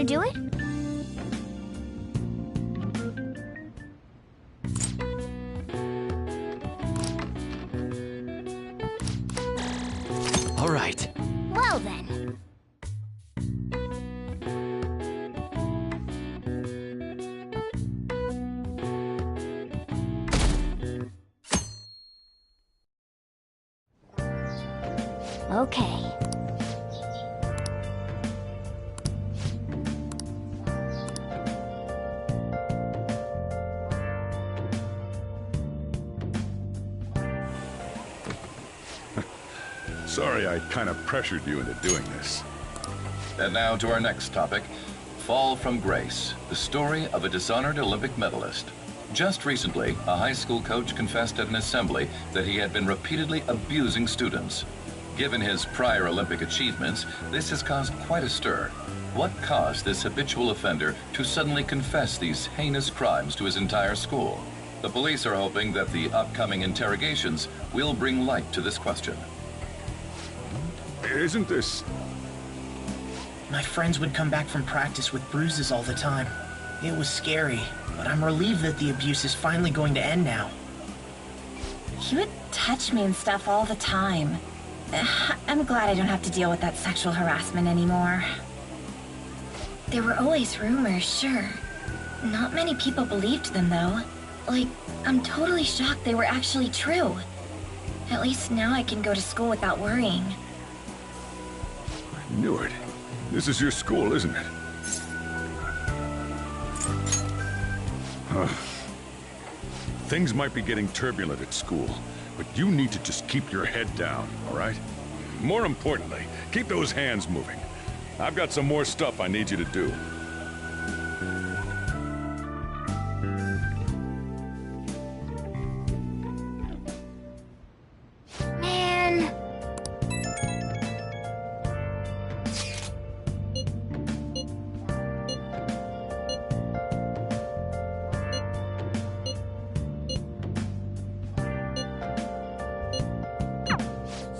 to do it? All right. Well then. Okay. Sorry I kind of pressured you into doing this. And now to our next topic, Fall from Grace, the story of a dishonored Olympic medalist. Just recently, a high school coach confessed at an assembly that he had been repeatedly abusing students. Given his prior Olympic achievements, this has caused quite a stir. What caused this habitual offender to suddenly confess these heinous crimes to his entire school? The police are hoping that the upcoming interrogations will bring light to this question. Isn't this... My friends would come back from practice with bruises all the time. It was scary, but I'm relieved that the abuse is finally going to end now. He would touch me and stuff all the time. I'm glad I don't have to deal with that sexual harassment anymore. There were always rumors, sure. Not many people believed them, though. Like, I'm totally shocked they were actually true. At least now I can go to school without worrying. I knew it. This is your school, isn't it? Things might be getting turbulent at school, but you need to just keep your head down, all right? More importantly, keep those hands moving. I've got some more stuff I need you to do. Man.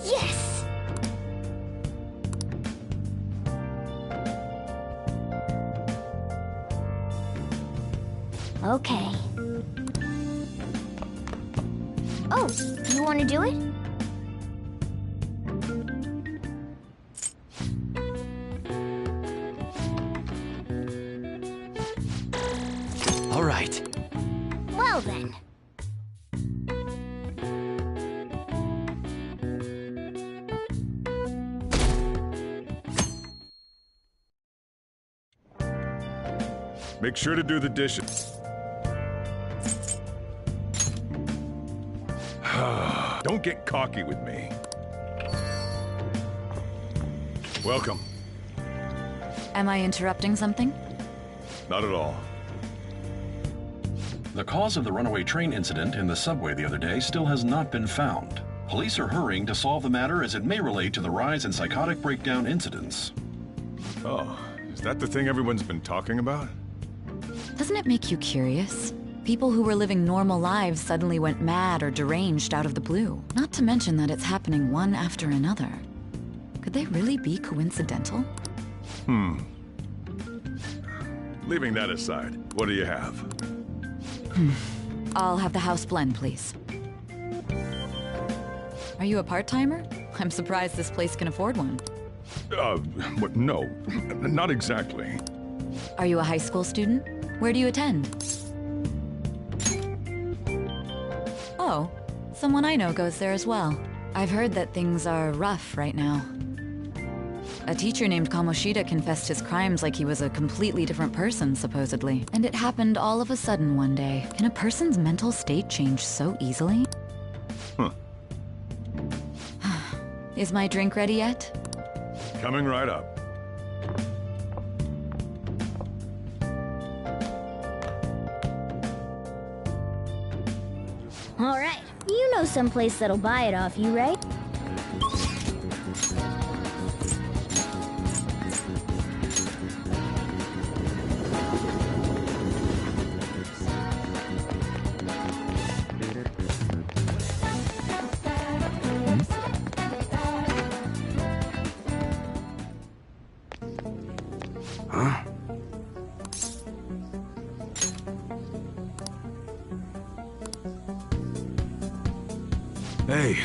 Yes! Okay. Oh, you want to do it? All right. Well then. Make sure to do the dishes. Don't get cocky with me. Welcome. Am I interrupting something? Not at all. The cause of the runaway train incident in the subway the other day still has not been found. Police are hurrying to solve the matter as it may relate to the rise in psychotic breakdown incidents. Oh, is that the thing everyone's been talking about? Doesn't it make you curious? People who were living normal lives suddenly went mad or deranged out of the blue. Not to mention that it's happening one after another. Could they really be coincidental? Leaving that aside, what do you have? I'll have the house blend, please. Are you a part-timer? I'm surprised this place can afford one. No, not exactly. Are you a high school student? Where do you attend? Oh, someone I know goes there as well. I've heard that things are rough right now. A teacher named Kamoshida confessed his crimes like he was a completely different person, supposedly. And it happened all of a sudden one day. Can a person's mental state change so easily? Is my drink ready yet? Coming right up. All right. You know someplace that'll buy it off you, right? Hey.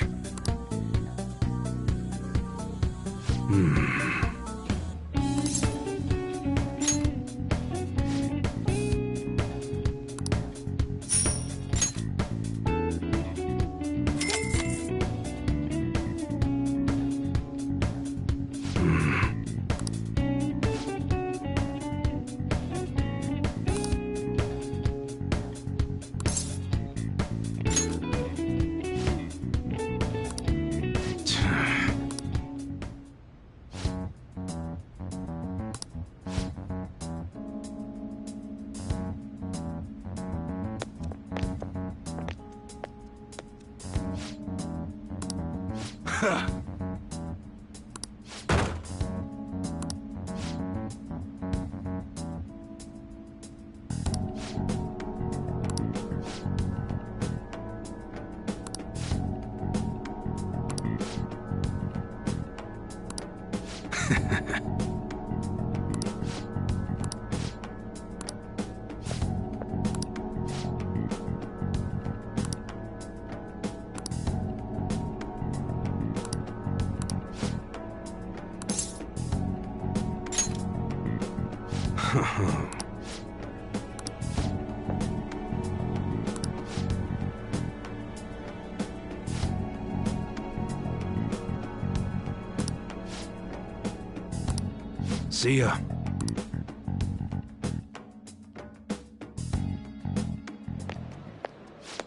See ya.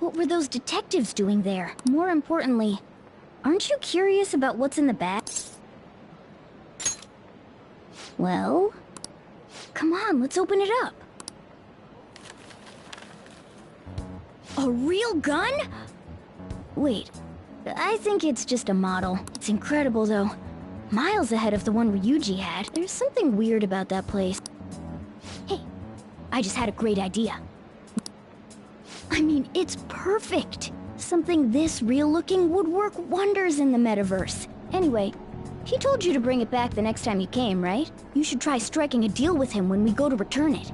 What were those detectives doing there? More importantly, aren't you curious about what's in the bag? Well, come on, let's open it up. A real gun? Wait, I think it's just a model. It's incredible, though. Miles ahead of the one Ryuji had. There's something weird about that place. Hey, I just had a great idea. I mean, it's perfect. Something this real-looking would work wonders in the metaverse. Anyway, he told you to bring it back the next time you came, right? You should try striking a deal with him when we go to return it.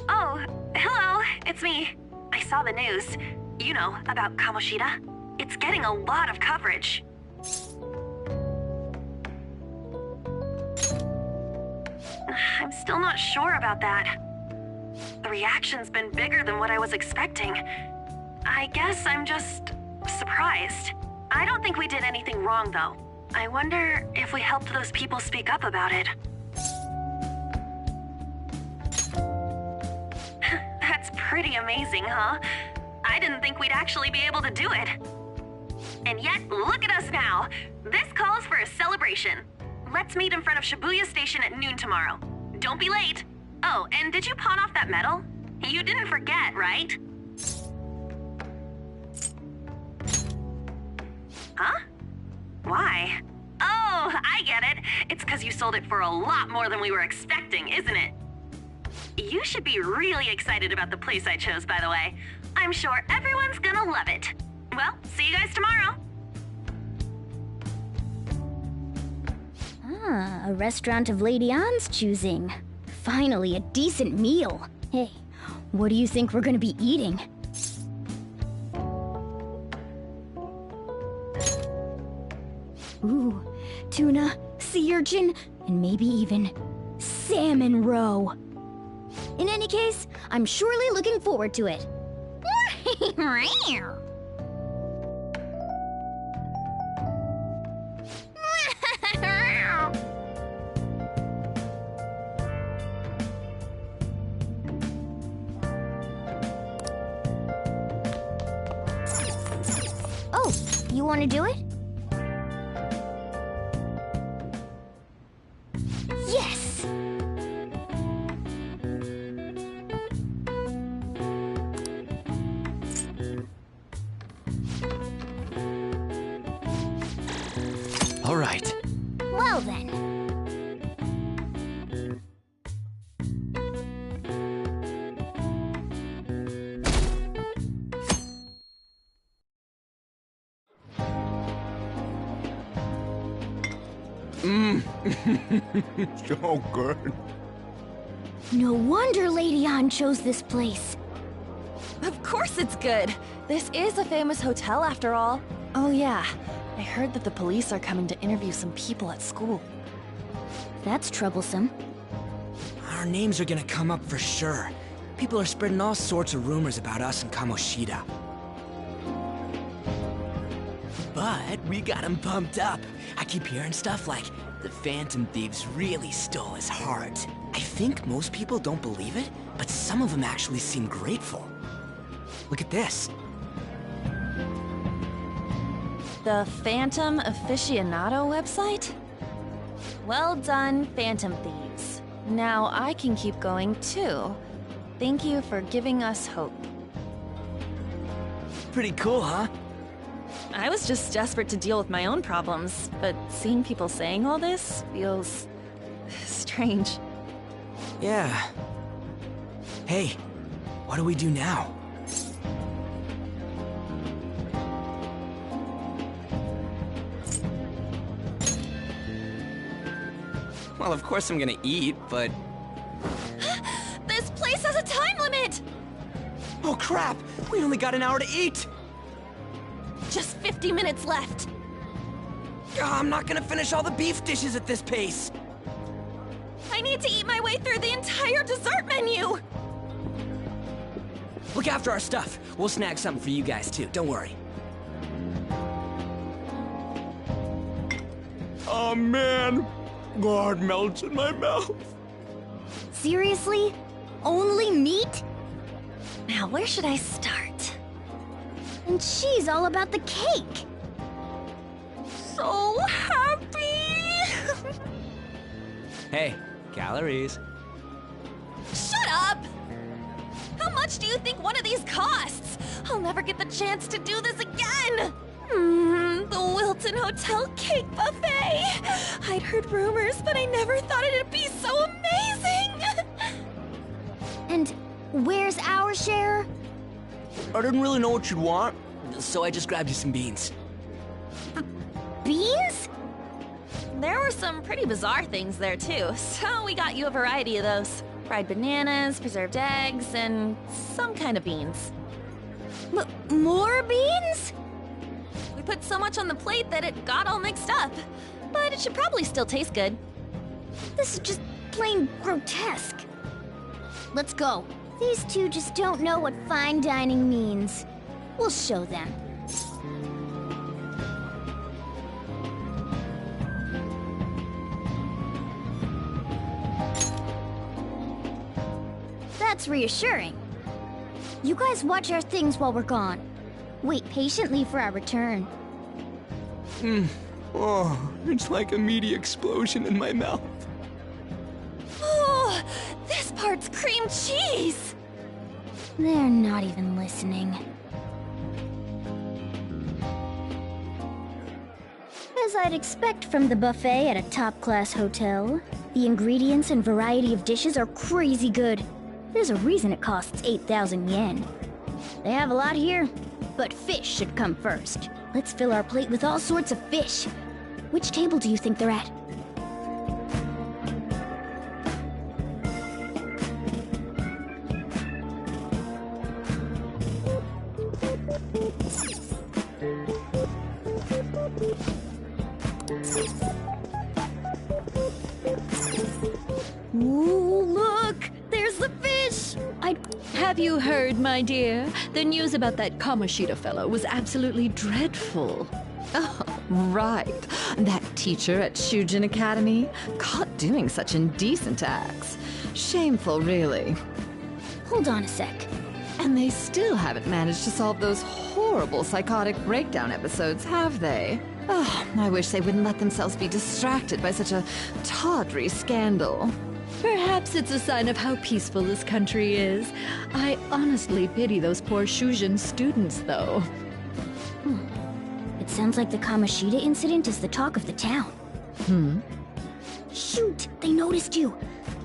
Oh, hello, it's me. I saw the news. You know, about Kamoshida. It's getting a lot of coverage. I'm still not sure about that. The reaction's been bigger than what I was expecting. I guess I'm just surprised. I don't think we did anything wrong, though. I wonder if we helped those people speak up about it. That's pretty amazing, huh? I didn't think we'd actually be able to do it. And yet, look at us now. This calls for a celebration. Let's meet in front of Shibuya Station at noon tomorrow. Don't be late. Oh, and did you pawn off that medal? You didn't forget, right? Huh? Why? Oh, I get it. It's because you sold it for a lot more than we were expecting, isn't it? You should be really excited about the place I chose, by the way. I'm sure everyone's gonna love it. Well, see you guys tomorrow. Ah, a restaurant of Lady Ann's choosing. Finally, a decent meal. Hey, what do you think we're gonna be eating? Ooh, tuna, sea urchin, and maybe even salmon roe. In any case, I'm surely looking forward to it. Oh, you want to do it? Yes! All right. Well then. So good. No wonder Lady An chose this place. Of course it's good. This is a famous hotel after all. Oh yeah, I heard that the police are coming to interview some people at school. That's troublesome. Our names are gonna come up for sure. People are spreading all sorts of rumors about us and Kamoshida. But we got him pumped up. I keep hearing stuff like, the Phantom Thieves really stole his heart. I think most people don't believe it, but some of them actually seem grateful. Look at this. The Phantom Aficionado website? Well done, Phantom Thieves. Now I can keep going too. Thank you for giving us hope. Pretty cool, huh? I was just desperate to deal with my own problems, but seeing people saying all this feels strange. Yeah. Hey, what do we do now? Well, of course I'm gonna eat, but... This place has a time limit! Oh crap! We only got an hour to eat! Just 50 minutes left. I'm not gonna finish all the beef dishes at this pace! I need to eat my way through the entire dessert menu! Look after our stuff. We'll snag something for you guys too, don't worry. Oh man, God melts in my mouth. Seriously? Only meat? Now, where should I start? And she's all about the cake. So happy! Hey, calories. Shut up! How much do you think one of these costs? I'll never get the chance to do this again! The Wilton Hotel Cake Buffet! I'd heard rumors, but I never thought it'd be so amazing! And where's our share? I didn't really know what you'd want, so I just grabbed you some beans. Beans? There were some pretty bizarre things there too, so we got you a variety of those. Fried bananas, preserved eggs, and some kind of beans. More beans? We put so much on the plate that it got all mixed up. But it should probably still taste good. This is just plain grotesque. Let's go. These two just don't know what fine dining means. We'll show them. That's reassuring. You guys watch our things while we're gone. Wait patiently for our return. Oh, it's like a meaty explosion in my mouth. Oh, this part's cream cheese! They're not even listening. As I'd expect from the buffet at a top-class hotel, the ingredients and variety of dishes are crazy good. There's a reason it costs 8,000 yen. They have a lot here, but fish should come first. Let's fill our plate with all sorts of fish. Which table do you think they're at? Ooh, look! There's the fish! Have you heard, my dear? The news about that Kamoshida fellow was absolutely dreadful. Oh, right. That teacher at Shujin Academy, caught doing such indecent acts. Shameful, really. Hold on a sec. And they still haven't managed to solve those horrible psychotic breakdown episodes, have they? Oh, I wish they wouldn't let themselves be distracted by such a tawdry scandal. Perhaps it's a sign of how peaceful this country is. I honestly pity those poor Shujin students, though. It sounds like the Kamoshida incident is the talk of the town. Shoot! They noticed you!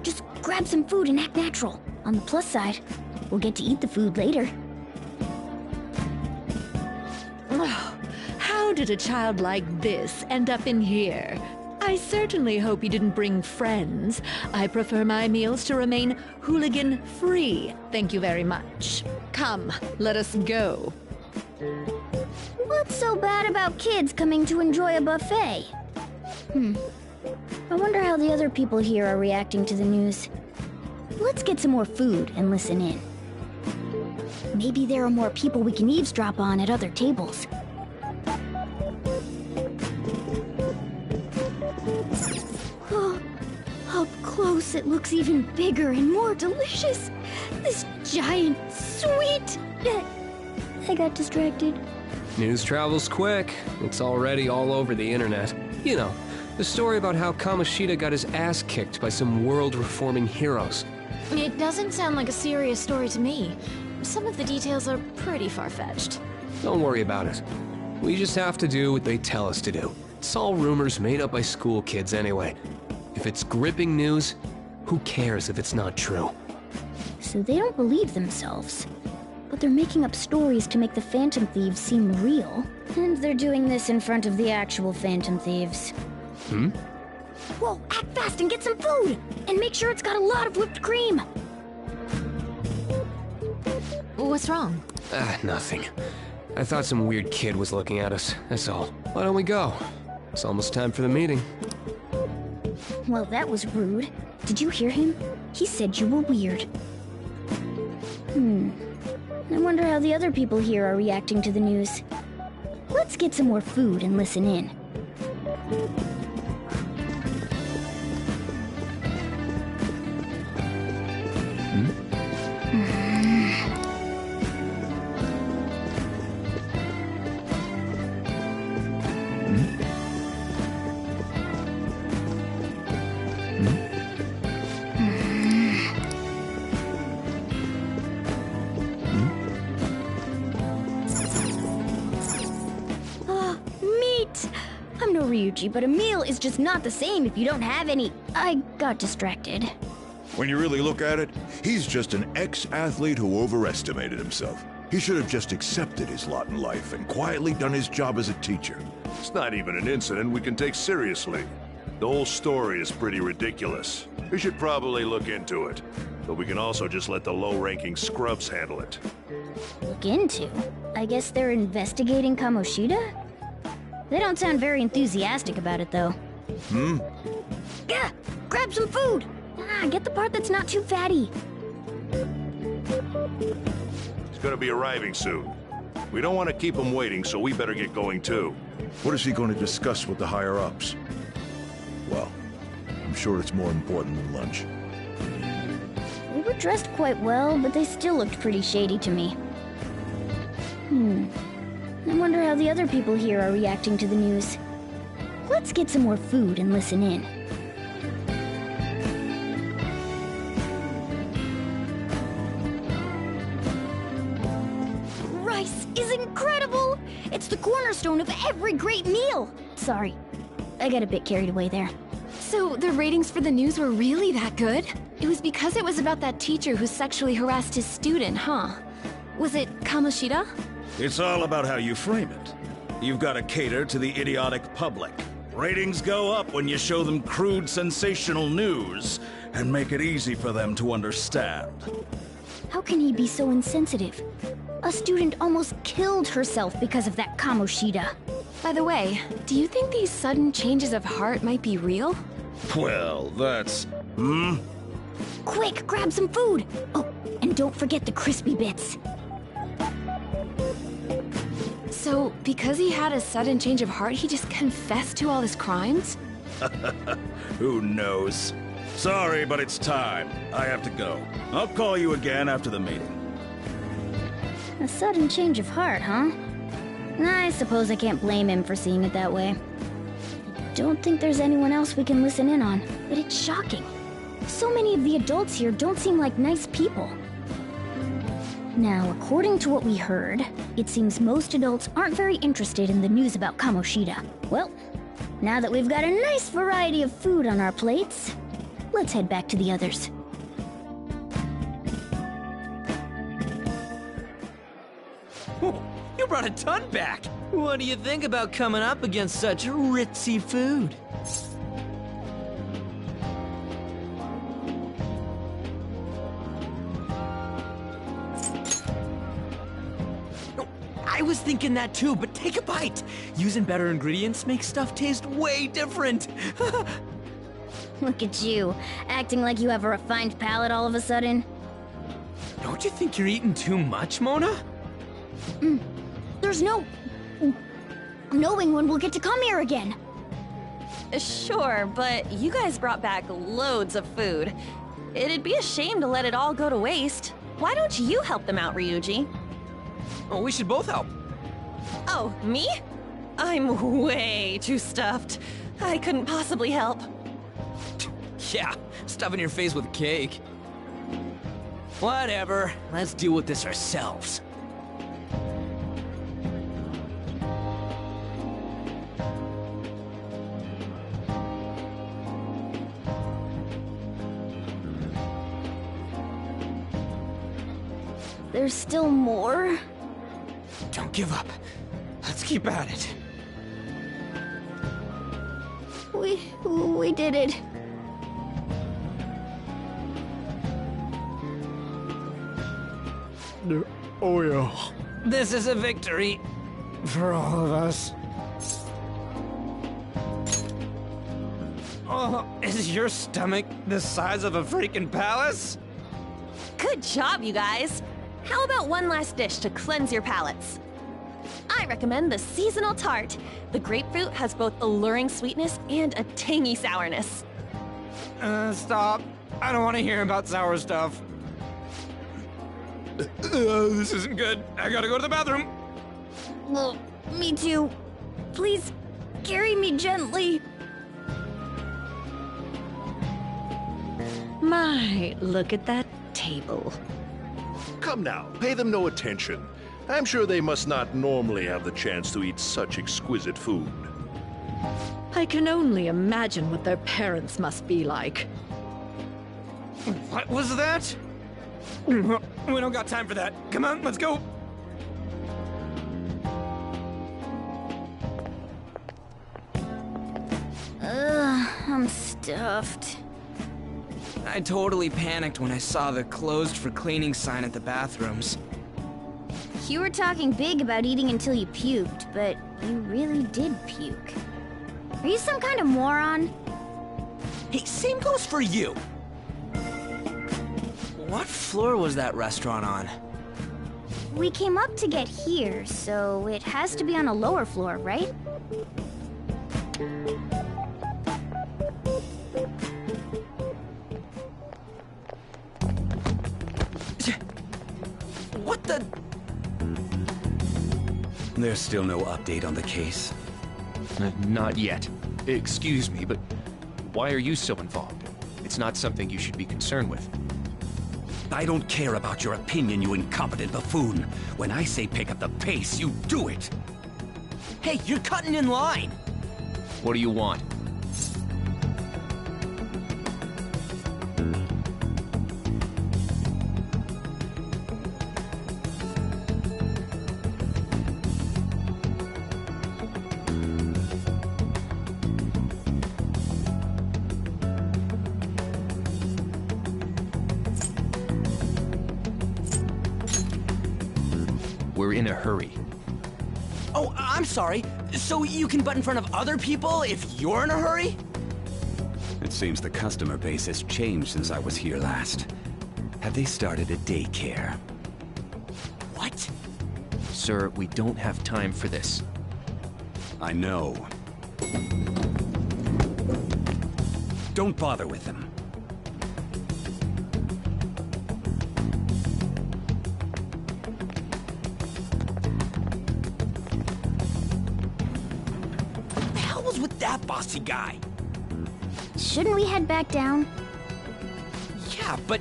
Just grab some food and act natural. On the plus side, we'll get to eat the food later. How did a child like this end up in here? I certainly hope you didn't bring friends. I prefer my meals to remain hooligan-free. Thank you very much. Come, let us go. What's so bad about kids coming to enjoy a buffet? I wonder how the other people here are reacting to the news. Let's get some more food and listen in. Maybe there are more people we can eavesdrop on at other tables. Oh, up close it looks even bigger and more delicious. This giant sweet... I got distracted. News travels quick. It's already all over the internet. You know, the story about how Kamoshida got his ass kicked by some world-reforming heroes. It doesn't sound like a serious story to me. Some of the details are pretty far-fetched. Don't worry about it. We just have to do what they tell us to do. It's all rumors made up by school kids anyway. If it's gripping news, who cares if it's not true? So they don't believe themselves. But they're making up stories to make the Phantom Thieves seem real. And they're doing this in front of the actual Phantom Thieves. Whoa, act fast and get some food! And make sure it's got a lot of whipped cream! What's wrong? Nothing. I thought some weird kid was looking at us, that's all. Why don't we go? It's almost time for the meeting. Well, that was rude. Did you hear him? He said you were weird. I wonder how the other people here are reacting to the news. Let's get some more food and listen in. I'm no Ryuji, but a meal is just not the same if you don't have any. I got distracted. When you really look at it, he's just an ex-athlete who overestimated himself. He should have just accepted his lot in life and quietly done his job as a teacher. It's not even an incident we can take seriously. The whole story is pretty ridiculous. We should probably look into it. But we can also just let the low-ranking scrubs handle it. Look into? I guess they're investigating Kamoshida? They don't sound very enthusiastic about it, though. Yeah, grab some food! Get the part that's not too fatty. He's gonna be arriving soon. We don't want to keep him waiting, so we better get going too. What is he going to discuss with the higher-ups? Well, I'm sure it's more important than lunch. They were dressed quite well, but they still looked pretty shady to me. I wonder how the other people here are reacting to the news. Let's get some more food and listen in. Rice is incredible! It's the cornerstone of every great meal! Sorry, I got a bit carried away there. So the ratings for the news were really that good? It was because it was about that teacher who sexually harassed his student, huh? Was it Kamoshida? It's all about how you frame it. You've got to cater to the idiotic public. Ratings go up when you show them crude, sensational news and make it easy for them to understand. How can he be so insensitive? A student almost killed herself because of that Kamoshida. By the way, do you think these sudden changes of heart might be real? Well, that's... Quick, grab some food! Oh, and don't forget the crispy bits. So, because he had a sudden change of heart, he just confessed to all his crimes? Who knows? Sorry, but it's time. I have to go. I'll call you again after the meeting. A sudden change of heart, huh? I suppose I can't blame him for seeing it that way. I don't think there's anyone else we can listen in on, but it's shocking. So many of the adults here don't seem like nice people. Now, according to what we heard, it seems most adults aren't very interested in the news about Kamoshida. Well, now that we've got a nice variety of food on our plates, let's head back to the others. You brought a ton back! What do you think about coming up against such ritzy food? was thinking that too, but take a bite. Using better ingredients makes stuff taste way different. Look at you, acting like you have a refined palate all of a sudden. Don't you think you're eating too much, Mona? There's no knowing when we'll get to come here again. Sure, but you guys brought back loads of food. It'd be a shame to let it all go to waste. Why don't you help them out, Ryuji? Oh, we should both help. Oh, me? I'm way too stuffed. I couldn't possibly help. Yeah, stuffing your face with cake. Whatever, let's deal with this ourselves. There's still more? Don't give up. Let's keep at it. We did it. Oh yeah. This is a victory for all of us. Oh, is your stomach the size of a freaking palace? Good job, you guys. How about one last dish to cleanse your palates? I recommend the seasonal tart. The grapefruit has both alluring sweetness and a tangy sourness. Stop. I don't want to hear about sour stuff. This isn't good. I gotta go to the bathroom. Well, me too. Please, carry me gently. My, look at that table. Come now, pay them no attention. I'm sure they must not normally have the chance to eat such exquisite food. I can only imagine what their parents must be like. What was that? We don't got time for that. Come on, let's go. I'm stuffed. I totally panicked when I saw the closed for cleaning sign at the bathrooms. You were talking big about eating until you puked, but you really did puke. Are you some kind of moron? Hey, same goes for you. What floor was that restaurant on? We came up to get here, so it has to be on a lower floor, right? What the? There's still no update on the case. Not yet. Excuse me, but why are you so involved? It's not something you should be concerned with. I don't care about your opinion, you incompetent buffoon. When I say pick up the pace, you do it. Hey, you're cutting in line. What do you want? We're in a hurry. Oh, I'm sorry. So you can butt in front of other people if you're in a hurry? It seems the customer base has changed since I was here last. Have they started a daycare? What? Sir, we don't have time for this. I know. Don't bother with them. What the hell was with that bossy guy? Shouldn't we head back down? Yeah, but...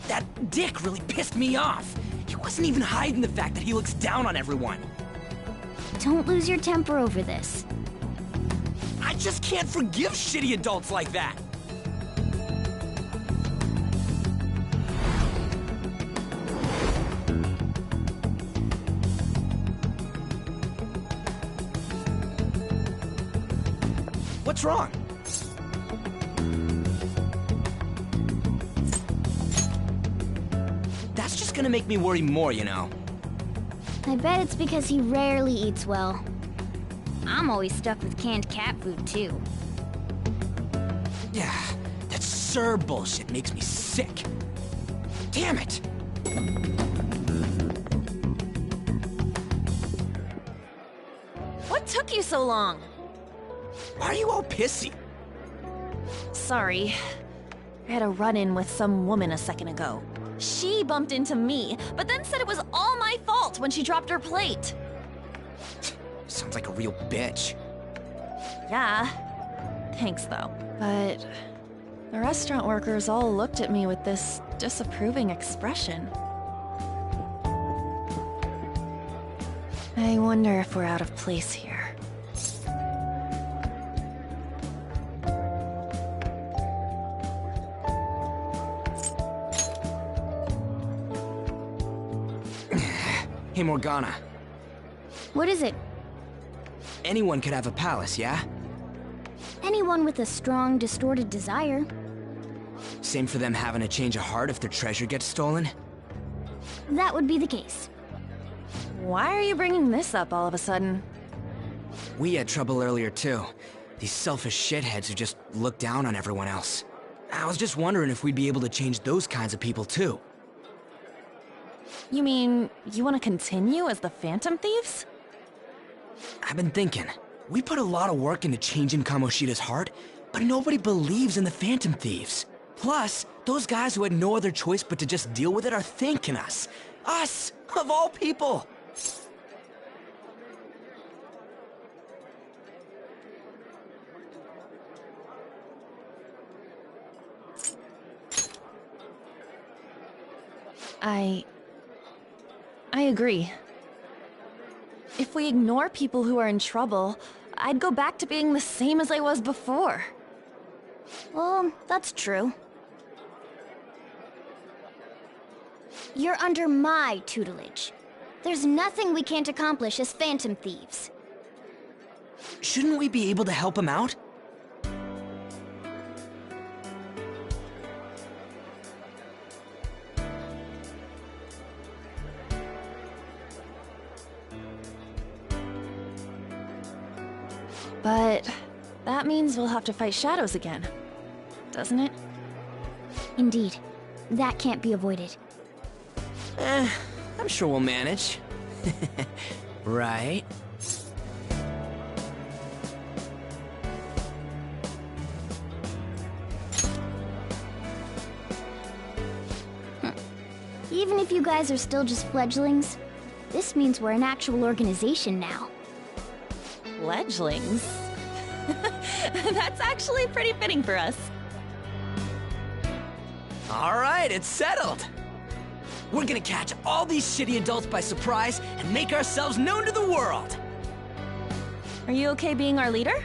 that dick really pissed me off. He wasn't even hiding the fact that he looks down on everyone. Don't lose your temper over this. I just can't forgive shitty adults like that. What's wrong? That's just gonna make me worry more, you know. I bet it's because he rarely eats well. I'm always stuck with canned cat food, too. Yeah, that Sir bullshit makes me sick. Damn it! What took you so long? Why are you all pissy? Sorry. I had a run-in with some woman a second ago. She bumped into me, but then said it was all my fault when she dropped her plate. Sounds like a real bitch. Yeah. Thanks, though. But the restaurant workers all looked at me with this disapproving expression. I wonder if we're out of place here. Hey, Morgana. What is it? Anyone could have a palace, yeah? Anyone with a strong, distorted desire. Same for them having a change of heart if their treasure gets stolen? That would be the case. Why are you bringing this up all of a sudden? We had trouble earlier, too. These selfish shitheads who just look down on everyone else. I was just wondering if we'd be able to change those kinds of people, too. You mean, you want to continue as the Phantom Thieves? I've been thinking. We put a lot of work into changing Kamoshida's heart, but nobody believes in the Phantom Thieves. Plus, those guys who had no other choice but to just deal with it are thanking us. Us, of all people! I agree. If we ignore people who are in trouble, I'd go back to being the same as I was before. Well, that's true. You're under my tutelage. There's nothing we can't accomplish as Phantom Thieves. Shouldn't we be able to help him out? But that means we'll have to fight shadows again, doesn't it? Indeed. That can't be avoided. I'm sure we'll manage. Right? Even if you guys are still just fledglings, this means we're an actual organization now. Fledglings? That's actually pretty fitting for us. All right, it's settled. We're gonna catch all these shitty adults by surprise and make ourselves known to the world. Are you okay being our leader?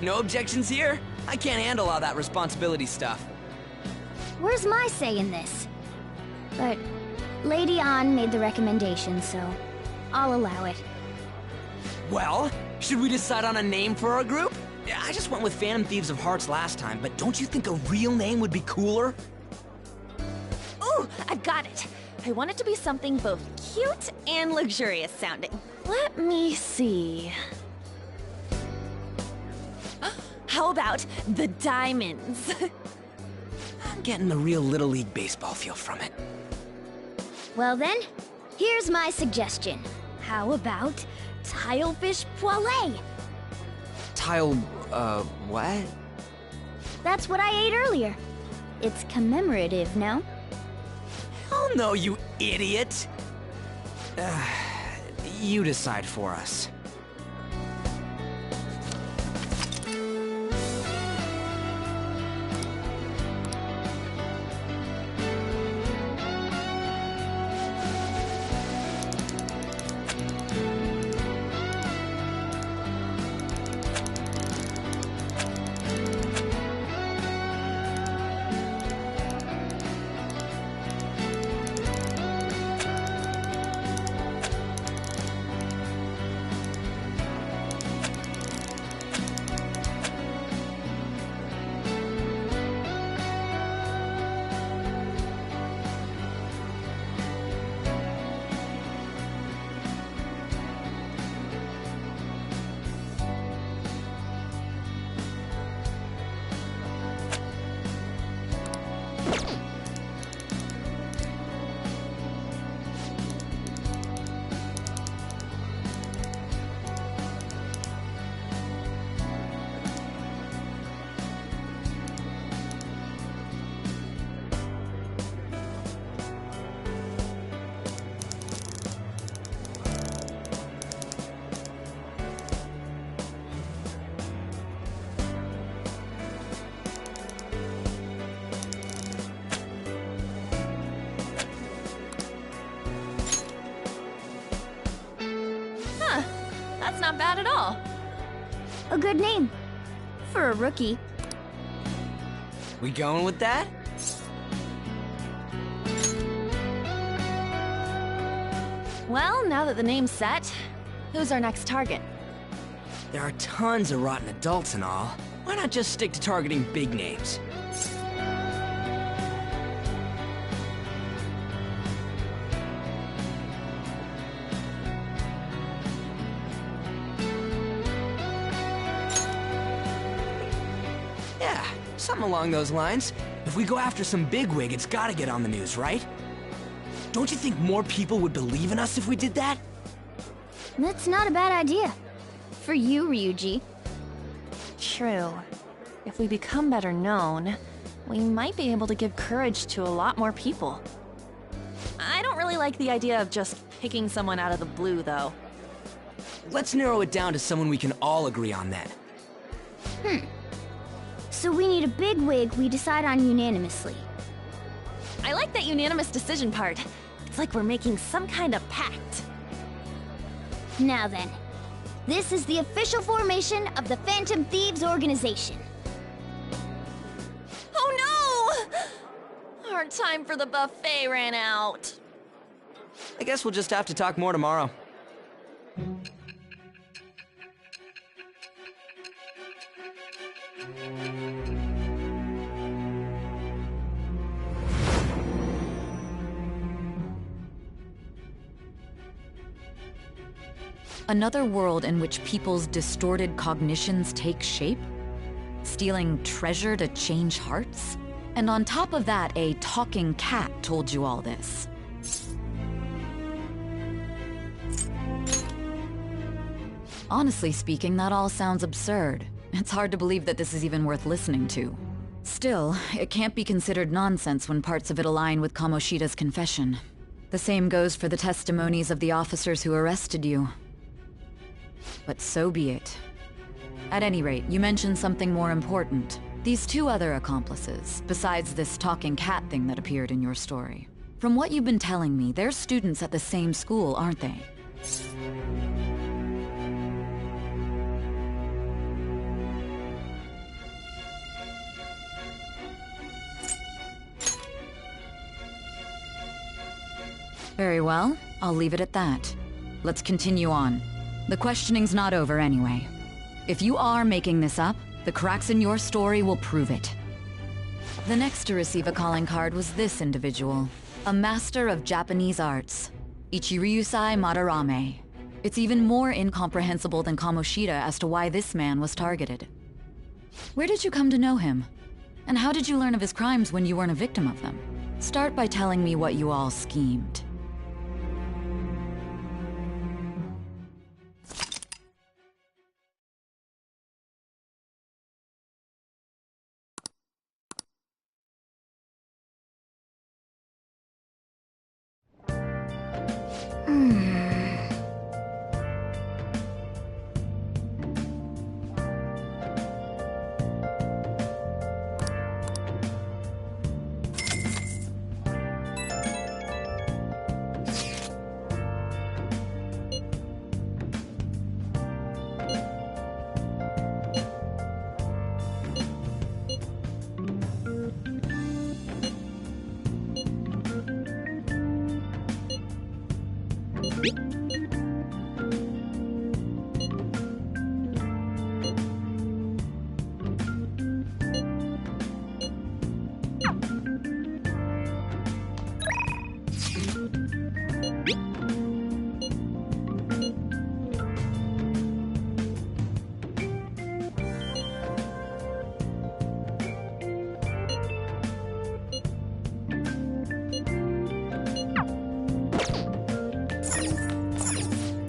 No objections here? I can't handle all that responsibility stuff. Where's my say in this? But Lady An made the recommendation, so I'll allow it. Well, should we decide on a name for our group? I just went with Phantom Thieves of Hearts last time, but don't you think a real name would be cooler? Ooh, I've got it. I want it to be something both cute and luxurious sounding. Let me see. How about the Diamonds? I'm getting the real Little League Baseball feel from it. Well then, here's my suggestion. How about Tilefish Poêlée? What? That's what I ate earlier. It's commemorative, no? Oh no, you idiot! You decide for us. That's not bad at all. A good name. For a rookie. We going with that? Well, now that the name's set, who's our next target? There are tons of rotten adults and all. Why not just stick to targeting big names? Yeah, something along those lines. If we go after some bigwig, it's gotta get on the news, right? Don't you think more people would believe in us if we did that? That's not a bad idea. For you, Ryuji. True. If we become better known, we might be able to give courage to a lot more people. I don't really like the idea of just picking someone out of the blue, though. Let's narrow it down to someone we can all agree on then. So we need a big wig we decide on unanimously. I like that unanimous decision part. It's like we're making some kind of pact. Now then, this is the official formation of the Phantom Thieves organization. Oh no! Our time for the buffet ran out. I guess we'll just have to talk more tomorrow. Another world in which people's distorted cognitions take shape? Stealing treasure to change hearts? And on top of that, a talking cat told you all this. Honestly speaking, that all sounds absurd. It's hard to believe that this is even worth listening to. Still, it can't be considered nonsense when parts of it align with Kamoshida's confession. The same goes for the testimonies of the officers who arrested you. But so be it. At any rate, you mentioned something more important. These two other accomplices, besides this talking cat thing that appeared in your story. From what you've been telling me, they're students at the same school, aren't they? Very well, I'll leave it at that. Let's continue on. The questioning's not over anyway. If you are making this up, the cracks in your story will prove it. The next to receive a calling card was this individual, a master of Japanese arts, Ichiryusai Madarame. It's even more incomprehensible than Kamoshida as to why this man was targeted. Where did you come to know him? And how did you learn of his crimes when you weren't a victim of them? Start by telling me what you all schemed.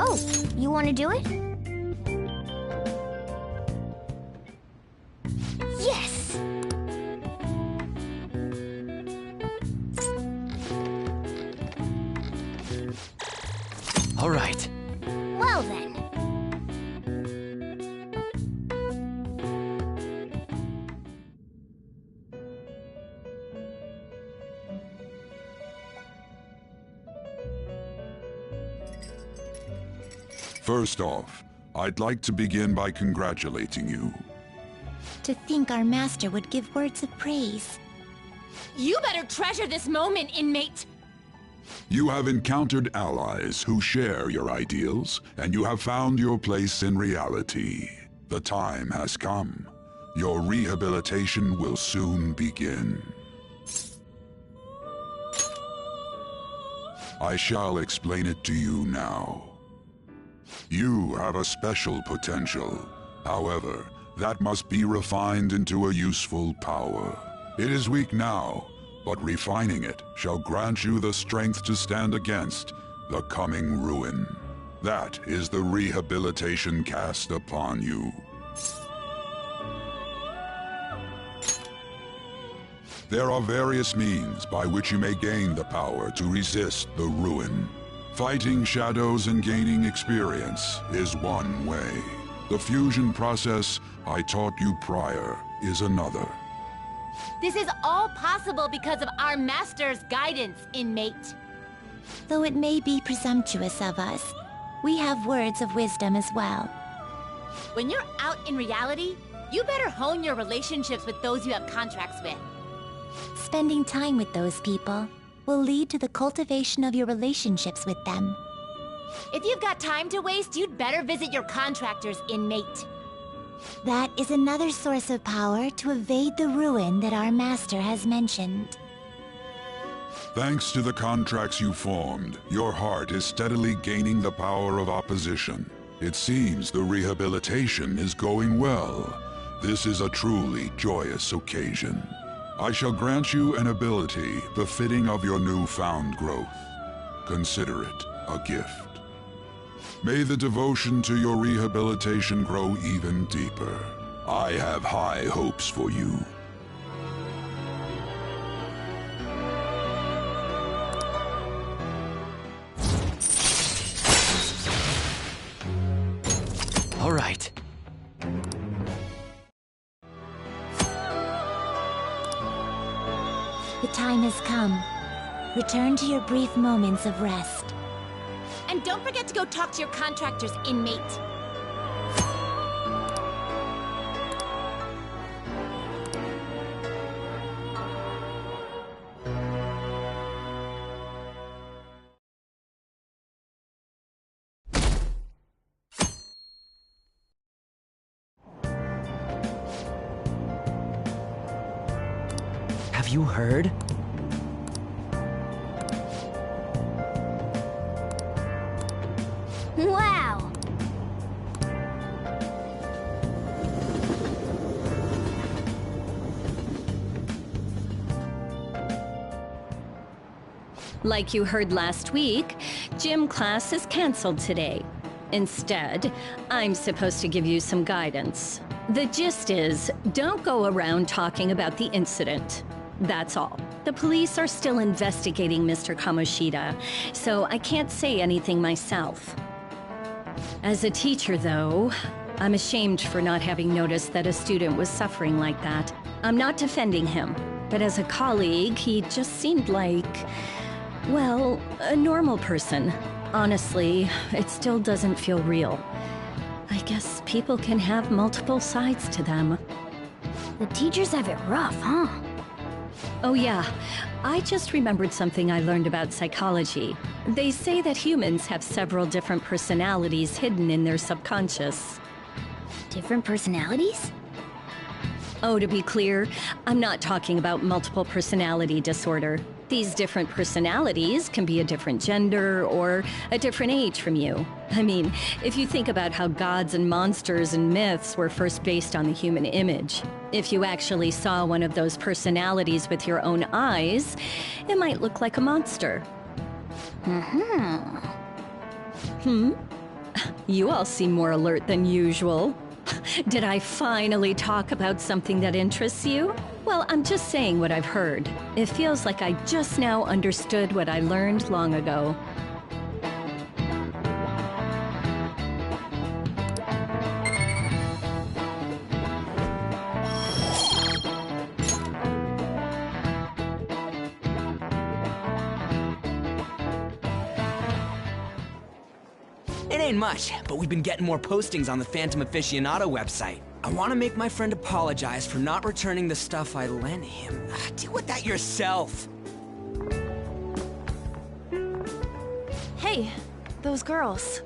Oh, you want to do it? Yes! All right. Well then. First off, I'd like to begin by congratulating you. To think our master would give words of praise. You better treasure this moment, inmate! You have encountered allies who share your ideals, and you have found your place in reality. The time has come. Your rehabilitation will soon begin. I shall explain it to you now. You have a special potential. However, that must be refined into a useful power. It is weak now, but refining it shall grant you the strength to stand against the coming ruin. That is the rehabilitation cast upon you. There are various means by which you may gain the power to resist the ruin. Fighting shadows and gaining experience is one way. The fusion process I taught you prior is another. This is all possible because of our master's guidance, inmate. Though it may be presumptuous of us, we have words of wisdom as well. When you're out in reality, you better hone your relationships with those you have contracts with. Spending time with those people will lead to the cultivation of your relationships with them. If you've got time to waste, you'd better visit your contractors, inmate. That is another source of power to evade the ruin that our master has mentioned. Thanks to the contracts you formed, your heart is steadily gaining the power of opposition. It seems the rehabilitation is going well. This is a truly joyous occasion. I shall grant you an ability befitting of your newfound growth. Consider it a gift. May the devotion to your rehabilitation grow even deeper. I have high hopes for you. All right. The time has come. Return to your brief moments of rest. And don't forget to go talk to your contractors, inmate. Have you heard? Wow! Like you heard last week, gym class is canceled today. Instead, I'm supposed to give you some guidance. The gist is, don't go around talking about the incident. That's all. The police are still investigating Mr. Kamoshida, so I can't say anything myself. As a teacher, though, I'm ashamed for not having noticed that a student was suffering like that. I'm not defending him, but as a colleague, he just seemed like, well, a normal person. Honestly, it still doesn't feel real. I guess people can have multiple sides to them. The teachers have it rough, huh? Oh yeah, I just remembered something I learned about psychology. They say that humans have several different personalities hidden in their subconscious. Different personalities? Oh, to be clear, I'm not talking about multiple personality disorder. These different personalities can be a different gender or a different age from you. I mean, if you think about how gods and monsters and myths were first based on the human image, if you actually saw one of those personalities with your own eyes, it might look like a monster. You all seem more alert than usual. Did I finally talk about something that interests you? Well, I'm just saying what I've heard. It feels like I just now understood what I learned long ago. It ain't much, but we've been getting more postings on the Phantom Aficionado website. I want to make my friend apologize for not returning the stuff I lent him. Deal with that yourself. Hey, those girls.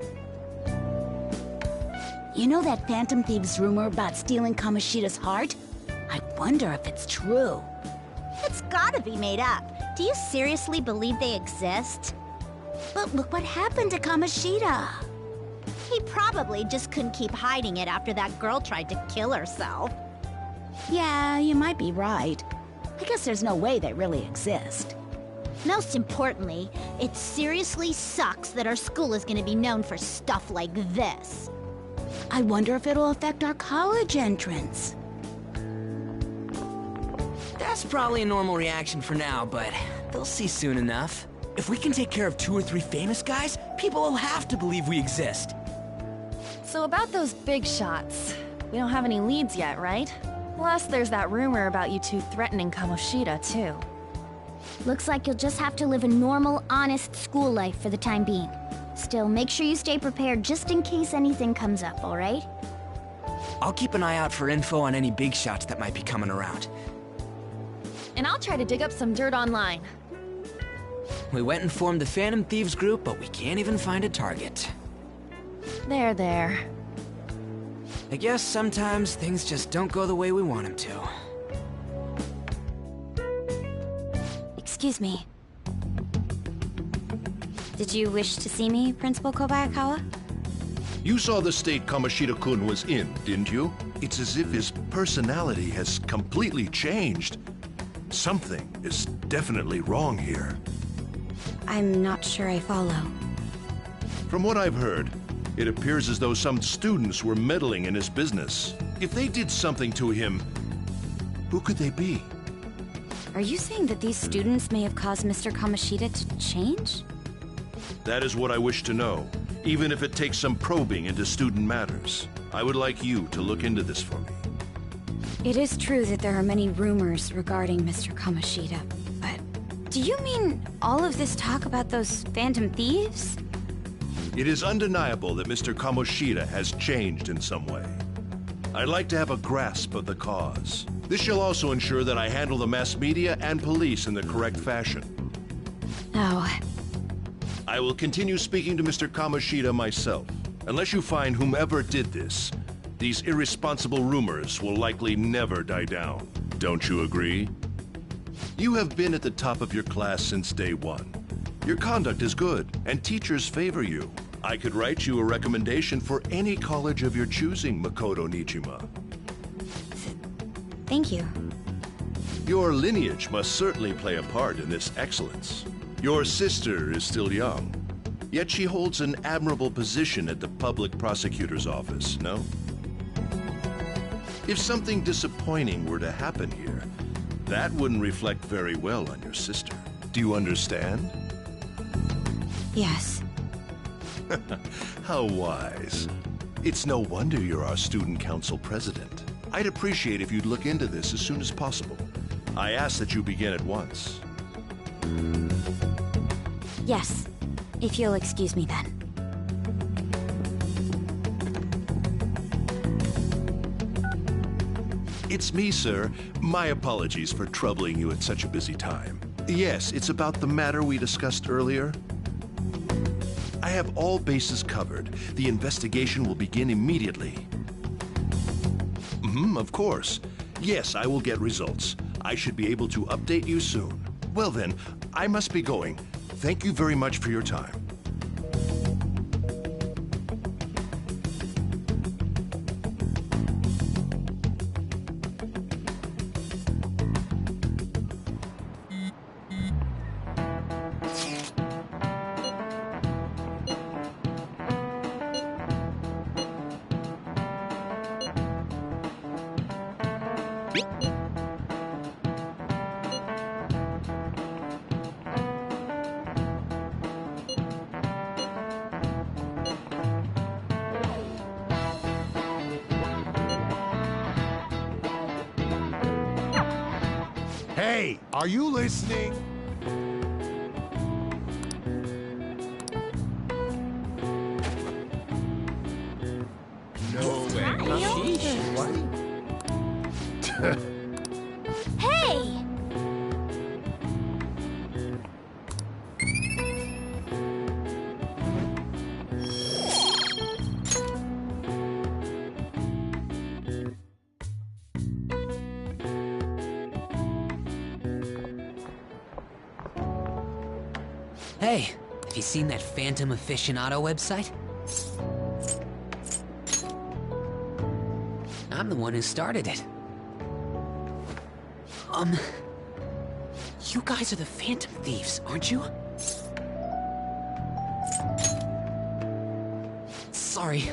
You know that Phantom Thieves rumor about stealing Kamoshida's heart? I wonder if it's true. It's gotta be made up. Do you seriously believe they exist? But look what happened to Kamoshida. He probably just couldn't keep hiding it after that girl tried to kill herself. Yeah, you might be right. I guess there's no way they really exist. Most importantly, it seriously sucks that our school is gonna be known for stuff like this. I wonder if it'll affect our college entrance. That's probably a normal reaction for now, but they'll see soon enough. If we can take care of 2 or 3 famous guys, people will have to believe we exist. So about those big shots, we don't have any leads yet, right? Plus, there's that rumor about you two threatening Kamoshida, too. Looks like you'll just have to live a normal, honest school life for the time being. Still, make sure you stay prepared just in case anything comes up, alright? I'll keep an eye out for info on any big shots that might be coming around. And I'll try to dig up some dirt online. We went and formed the Phantom Thieves group, but we can't even find a target. There. I guess sometimes things just don't go the way we want them to. Excuse me. Did you wish to see me, Principal Kobayakawa? You saw the state Kamoshida-kun was in, didn't you? It's as if his personality has completely changed. Something is definitely wrong here. I'm not sure I follow. From what I've heard, it appears as though some students were meddling in his business. If they did something to him, who could they be? Are you saying that these students may have caused Mr. Kamoshida to change? That is what I wish to know, even if it takes some probing into student matters. I would like you to look into this for me. It is true that there are many rumors regarding Mr. Kamoshida, but do you mean all of this talk about those Phantom Thieves? It is undeniable that Mr. Kamoshida has changed in some way. I'd like to have a grasp of the cause. This shall also ensure that I handle the mass media and police in the correct fashion. Oh. I will continue speaking to Mr. Kamoshida myself. Unless you find whomever did this, these irresponsible rumors will likely never die down. Don't you agree? You have been at the top of your class since day one. Your conduct is good, and teachers favor you. I could write you a recommendation for any college of your choosing, Makoto Nijima. Thank you. Your lineage must certainly play a part in this excellence. Your sister is still young, yet she holds an admirable position at the public prosecutor's office, no? If something disappointing were to happen here, that wouldn't reflect very well on your sister. Do you understand? Yes. How wise. It's no wonder you're our student council president. I'd appreciate if you'd look into this as soon as possible. I ask that you begin at once. Yes, if you'll excuse me then. It's me, sir. My apologies for troubling you at such a busy time. Yes, it's about the matter we discussed earlier. I have all bases covered. The investigation will begin immediately. Of course. Yes, I will get results. I should be able to update you soon. Well then, I must be going. Thank you very much for your time. Hey, are you listening? Hey! Hey, have you seen that Phantom Aficionado website? I'm the one who started it. You guys are the Phantom Thieves, aren't you? Sorry.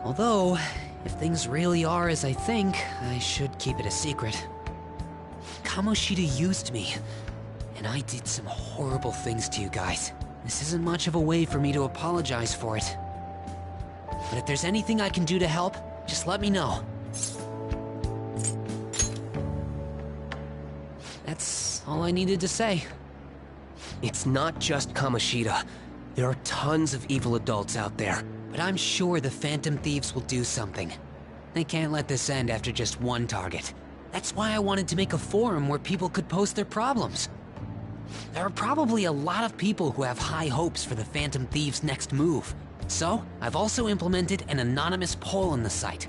Although, if things really are as I think, I should keep it a secret. Kamoshida used me, and I did some horrible things to you guys. This isn't much of a way for me to apologize for it. But if there's anything I can do to help, just let me know. That's all I needed to say. It's not just Kamoshida. There are tons of evil adults out there. But I'm sure the Phantom Thieves will do something. They can't let this end after just one target. That's why I wanted to make a forum where people could post their problems. There are probably a lot of people who have high hopes for the Phantom Thieves' next move. So, I've also implemented an anonymous poll on the site.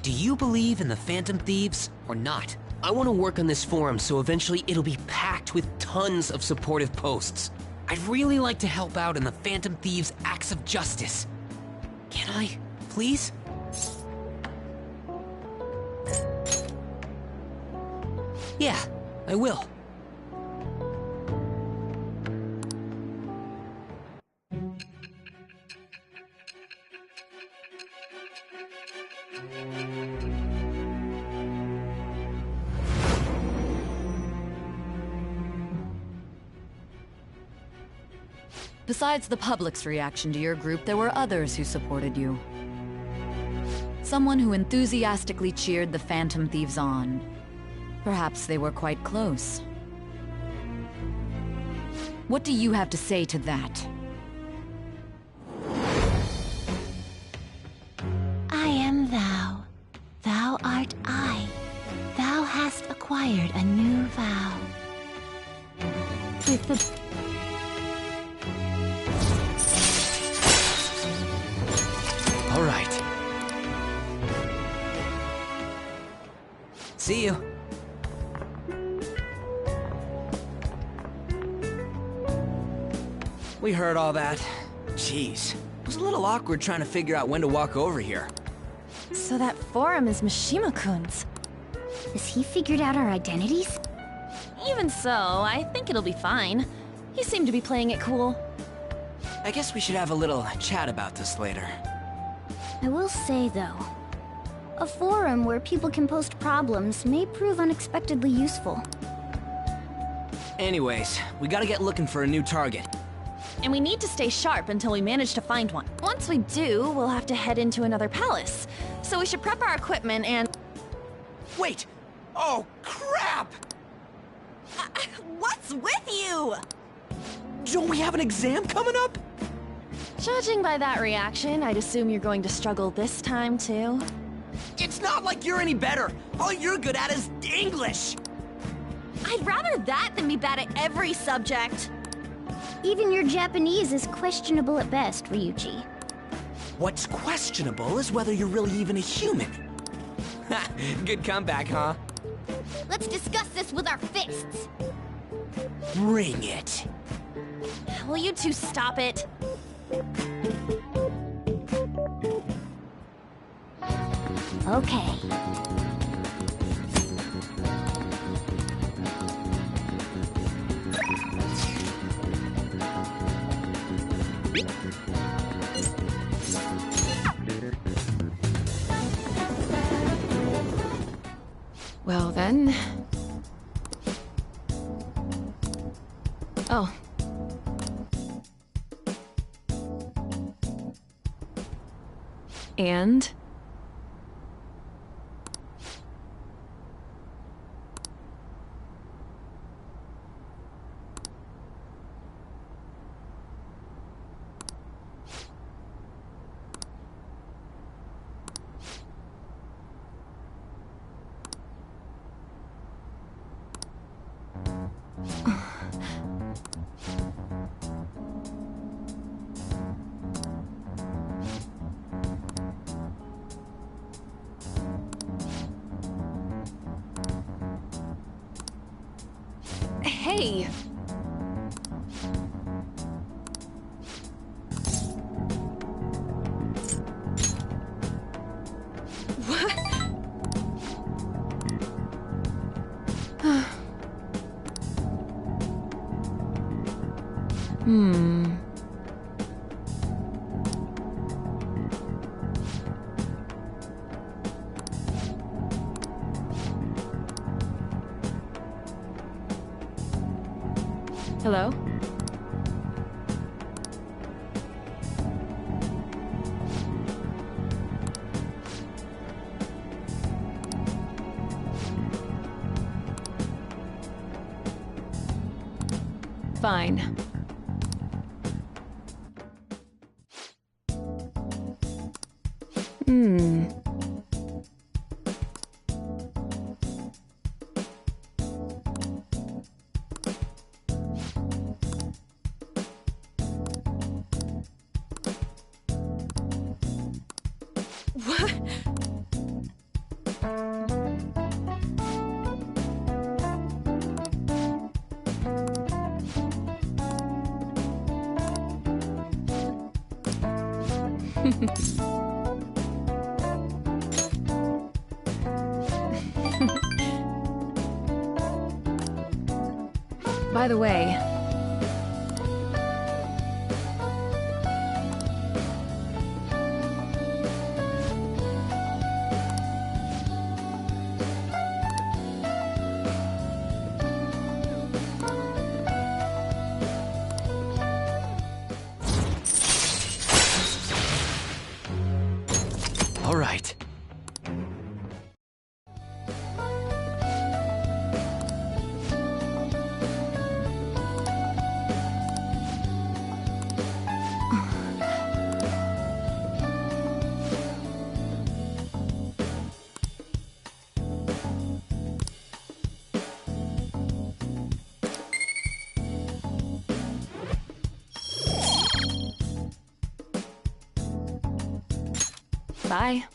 Do you believe in the Phantom Thieves or not? I want to work on this forum so eventually it'll be packed with tons of supportive posts. I'd really like to help out in the Phantom Thieves' acts of justice. Can I, please? Yeah, I will. Besides the public's reaction to your group, there were others who supported you. Someone who enthusiastically cheered the Phantom Thieves on. Perhaps they were quite close. What do you have to say to that? I am thou. Thou art I. Thou hast acquired a new vow. With the... All right. See you. We heard all that. Jeez. It was a little awkward trying to figure out when to walk over here. So that forum is Mishima-kun's. Has he figured out our identities? Even so, I think it'll be fine. He seemed to be playing it cool. I guess we should have a little chat about this later. I will say, though, a forum where people can post problems may prove unexpectedly useful. Anyways, we gotta get looking for a new target. And we need to stay sharp until we manage to find one. Once we do, we'll have to head into another palace. So we should prep our equipment and... Wait! Oh, crap! What's with you? Don't we have an exam coming up? Judging by that reaction, I'd assume you're going to struggle this time, too. It's not like you're any better. All you're good at is English. I'd rather that than be bad at every subject. Even your Japanese is questionable at best, Ryuji. What's questionable is whether you're really even a human. Good comeback, huh? Let's discuss this with our fists. Bring it. Will you two stop it? Okay. Well then... Oh. And? Hey! What? Hello? Fine. What? By the way, All right. bye.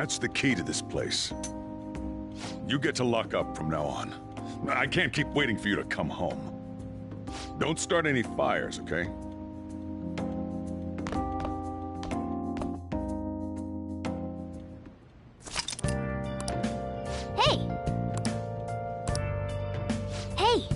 That's the key to this place. You get to lock up from now on. I can't keep waiting for you to come home. Don't start any fires, okay? Hey! Hey!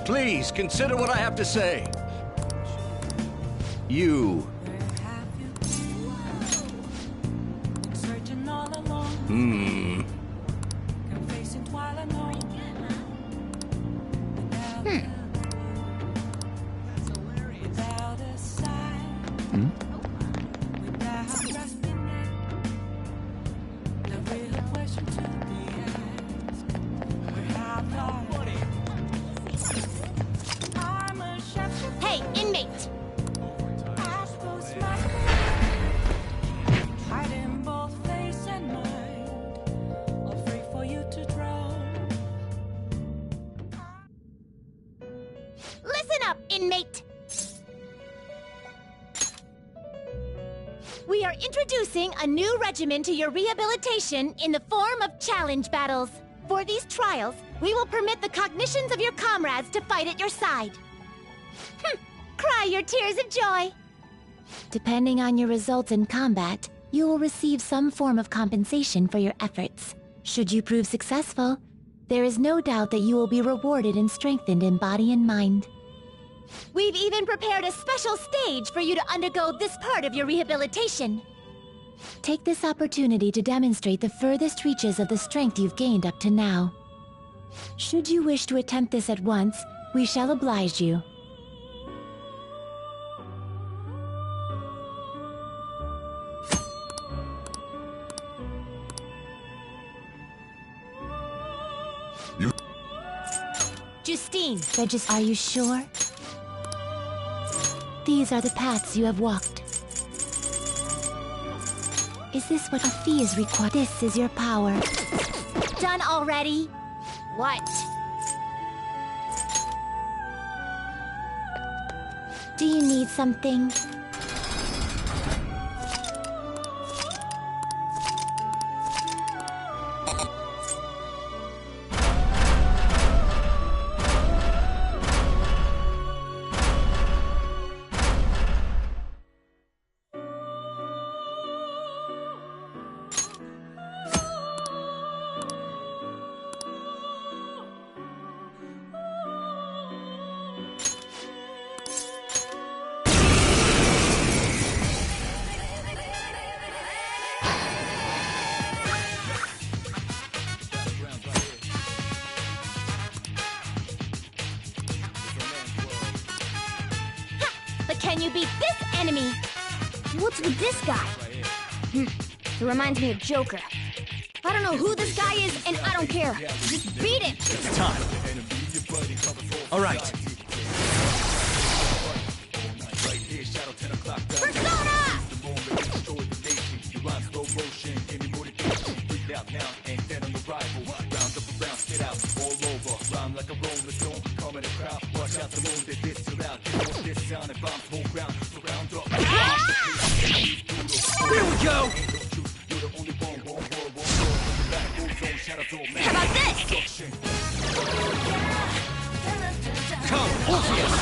Please, consider what I have to say. You. Hmm. Hey, inmate! Listen up, inmate! We are introducing a new regimen to your rehabilitation in the form of challenge battles. For these trials, we will permit the cognitions of your comrades to fight at your side. Cry your tears of joy. Depending on your results in combat, you will receive some form of compensation for your efforts. Should you prove successful, there is no doubt that you will be rewarded and strengthened in body and mind. We've even prepared a special stage for you to undergo this part of your rehabilitation. Take this opportunity to demonstrate the furthest reaches of the strength you've gained up to now. Should you wish to attempt this at once, we shall oblige you. Justine, are you sure? These are the paths you have walked. Is this what a fee is required? This is your power. Done already? What? Do you need something? Can you beat this enemy? What's with this guy? It reminds me of Joker. I don't know who this guy is, and I don't care. Just beat him! It's time. All right. Persona! Here we go! How about this? Come, Orpheus!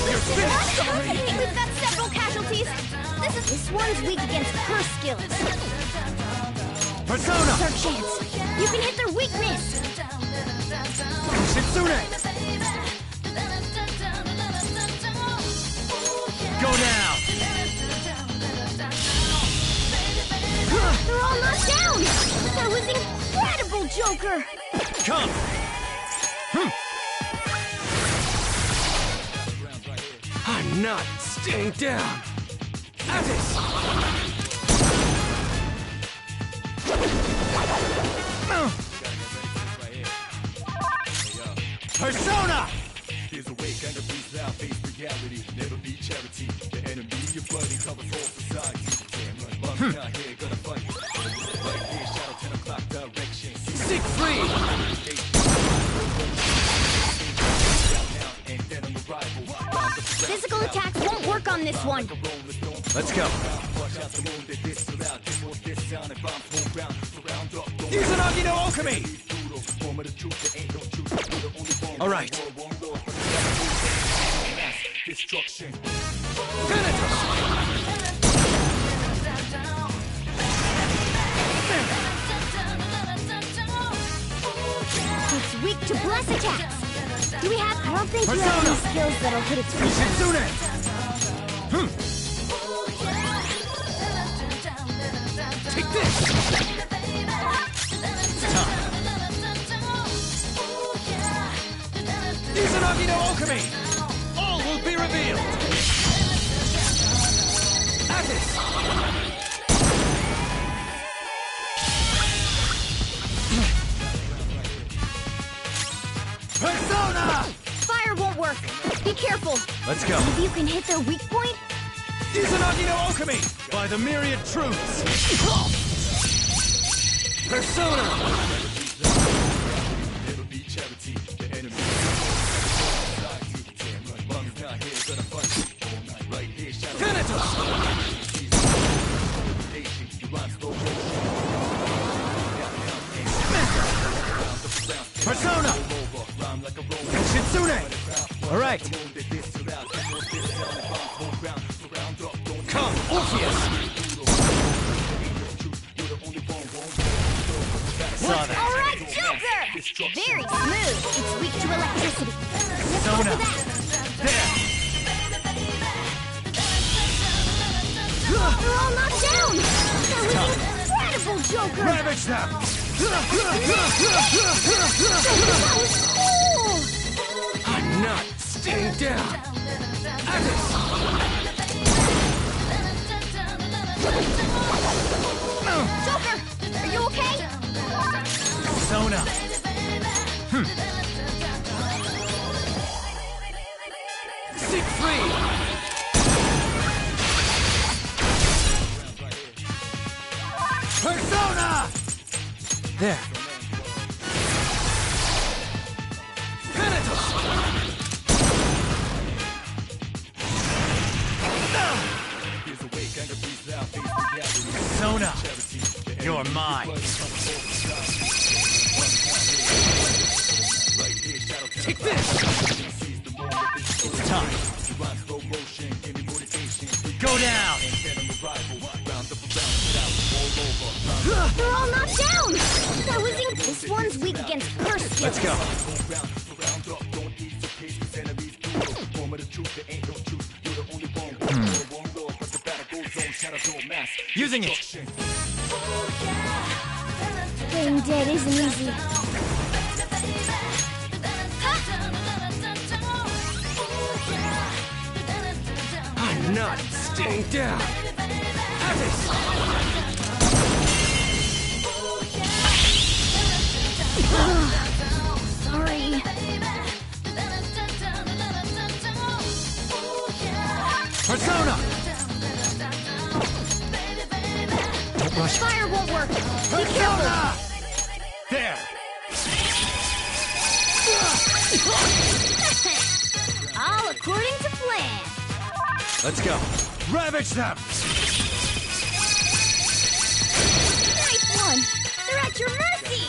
You're finished! I think we've got several casualties. This one's weak against her skills. Persona! It's our chance. You can hit their weakness. Shitsune! Go now! They're all knocked down! That was incredible, Joker! Come! I'm not staying down! Attis! Persona! Here's a way, kind of breathe out, face reality, never be charity. The enemy, your bloody covers all society. Damn, not here, gonna fight. Right here, shadow 10 o'clock direction. Seek free! Physical attacks won't work on this one. Let's go. Izanagi no Alchemy! All right. It's weak to bless attacks. Do we have? I don't think you have any skills that'll hit its weakness. Take this! Izanagi no Alchemy! All will be revealed! Attis! Persona! Fire won't work. Be careful. Let's go. Maybe you can hit their weak point? Izanagi no Alchemy! By the myriad truths! Persona! Persona! Shitsune! right. Come, Orpheus! Saw that. All right, Joker! Very smooth. It's weak to electricity. Let's go Sona. for that. There! They're all knocked down! That was incredible, Joker! Ravage them! That was cool! I'm not staying down! Attis! Joker, are you okay? Sona! Seek free! Persona! There. Thanatos! Persona! You're mine! Take this! It's time! Go down! They're all knocked down! That was This one's weak against curse skills. Let's go. Using it! Playing dead isn't easy. I'm not staying down! Attis! Sorry. Persona! Don't rush. Fire won't work. Be Persona! There! All according to plan. Let's go. Ravage them! Nice one. They're at your mercy.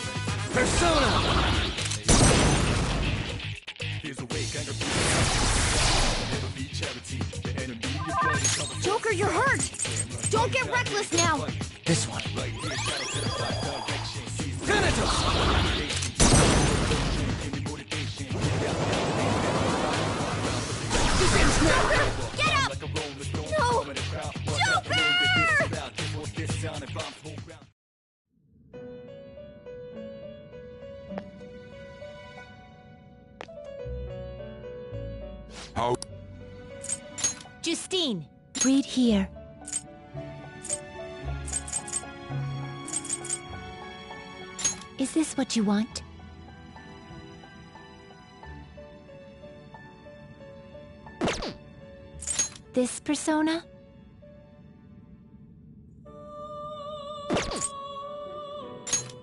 Persona! Joker, you're hurt. Don't get reckless now. This one. Thanatos! Joker, get up! No! Joker! How? Justine, read here. Is this what you want? This persona?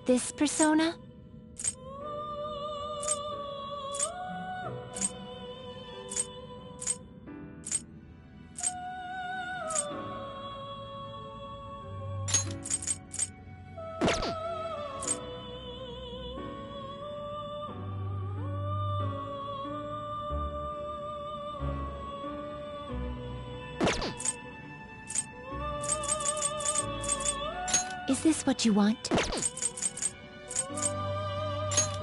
This persona? Is this what you want?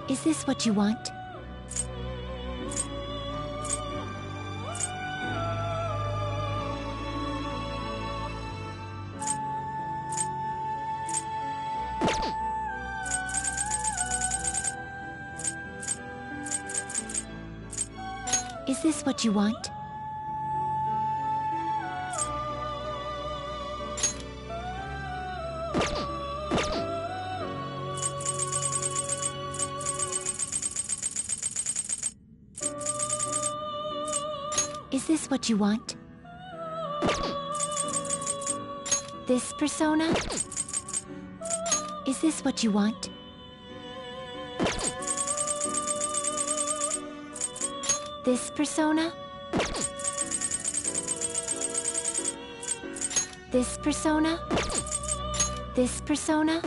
Is this what you want? Is this what you want? Is this what you want? This persona? Is this what you want? This persona? This persona? This persona?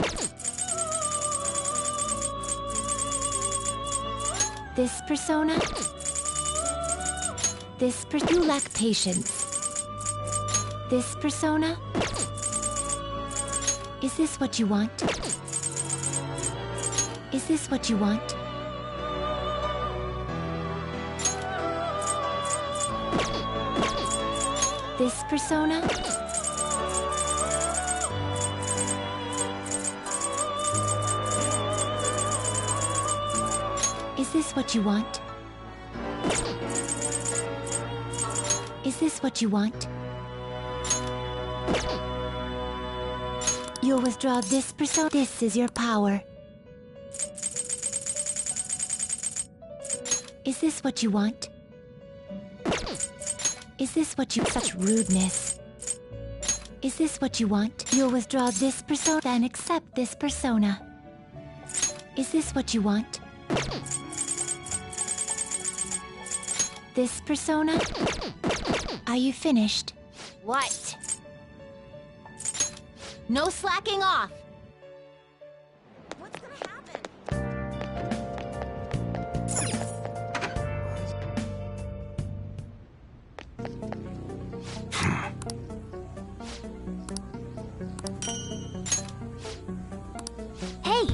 This persona? You lack patience. This persona? Is this what you want? Is this what you want? This persona? Is this what you want? Is this what you want? You'll withdraw this persona. This is your power. Is this what you want? Is this what you... Such rudeness. Is this what you want? You'll withdraw this persona and accept this persona. Is this what you want? This persona? Are you finished? What? No slacking off! Hey!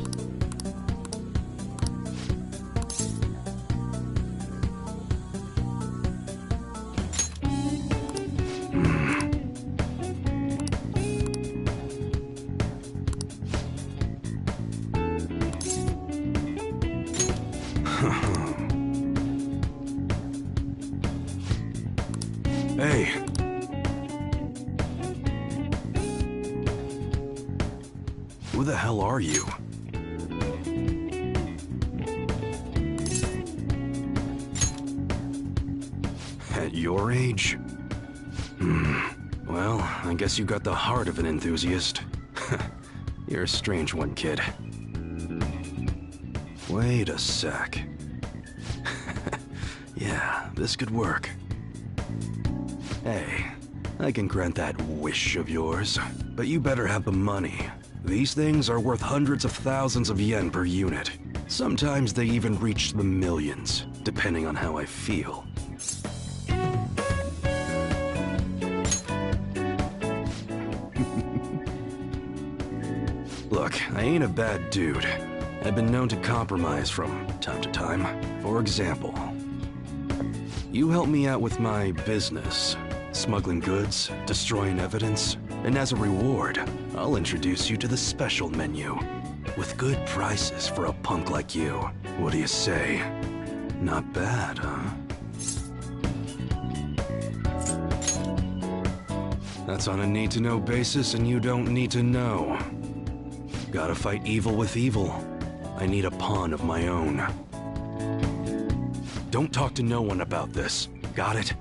Hey. Who the hell are you? At your age? Well, I guess you got the heart of an enthusiast. You're a strange one, kid. Wait a sec. Yeah, this could work. Hey, I can grant that wish of yours, but you better have the money. These things are worth hundreds of thousands of yen per unit. Sometimes they even reach the millions, depending on how I feel. Look, I ain't a bad dude. I've been known to compromise from time to time. For example, you help me out with my business, smuggling goods, destroying evidence, and as a reward, I'll introduce you to the special menu, with good prices for a punk like you. What do you say? Not bad, huh? That's on a need-to-know basis, and you don't need to know. Gotta fight evil with evil. I need a pawn of my own. Don't talk to no one about this. Got it?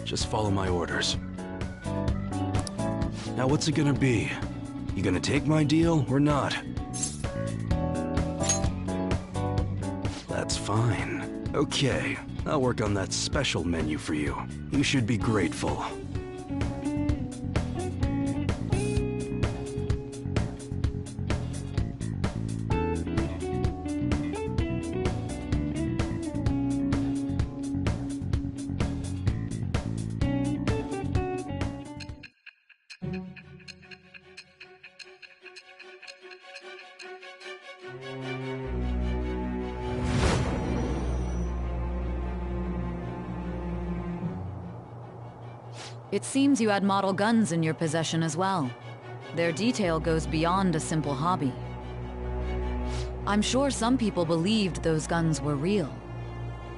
Just follow my orders. Now what's it gonna be? You gonna take my deal or not? That's fine. Okay, I'll work on that special menu for you. You should be grateful. It seems you had model guns in your possession as well. Their detail goes beyond a simple hobby. I'm sure some people believed those guns were real.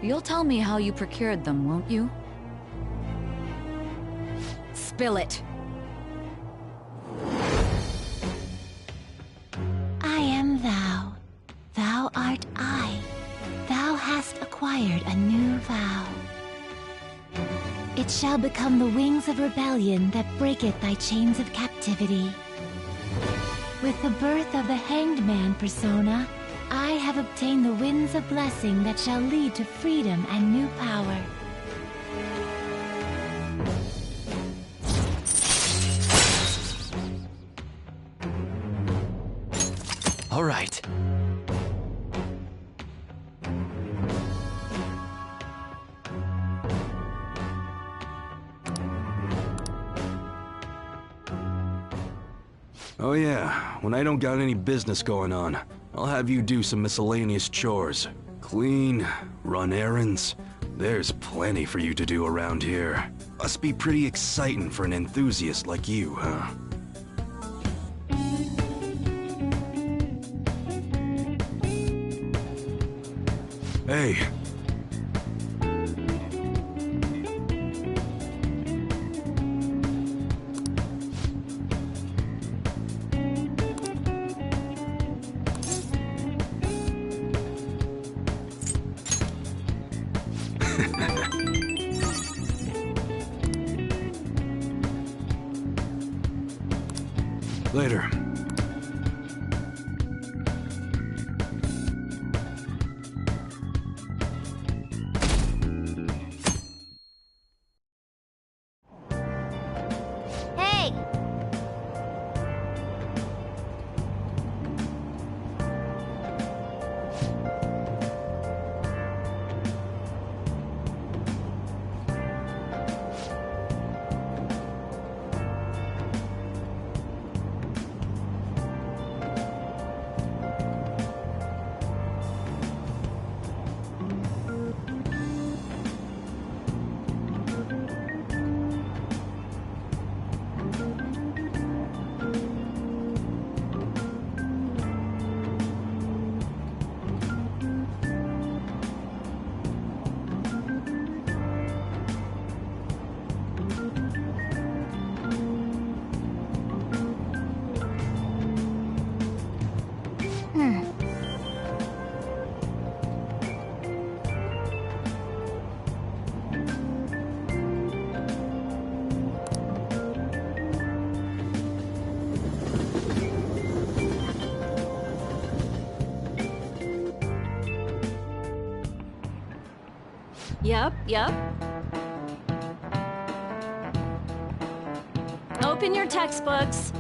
You'll tell me how you procured them, won't you? Spill it! I am thou. Thou art I. Thou hast acquired a new vow. It shall become the wings of rebellion that breaketh thy chains of captivity. With the birth of the Hanged Man persona, I have obtained the winds of blessing that shall lead to freedom and new power. All right. Oh yeah, when I don't got any business going on, I'll have you do some miscellaneous chores. Clean, run errands. There's plenty for you to do around here. Must be pretty exciting for an enthusiast like you, huh? Hey. Later. Hey! Yep. Open your textbooks.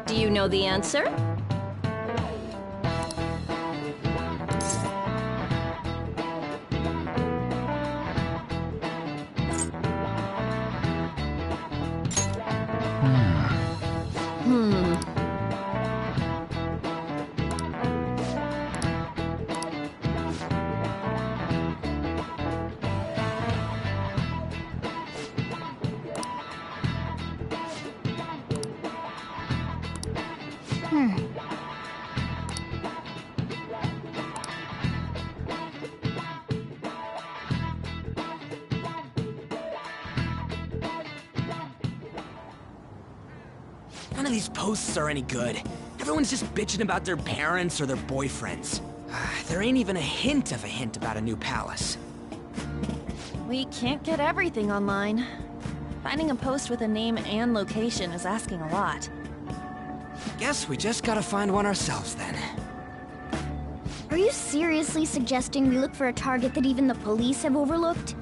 Do you know the answer? None of these posts are any good. Everyone's just bitching about their parents or their boyfriends. There ain't even a hint about a new palace. We can't get everything online. Finding a post with a name and location is asking a lot. Guess we just gotta find one ourselves then. Are you seriously suggesting we look for a target that even the police have overlooked?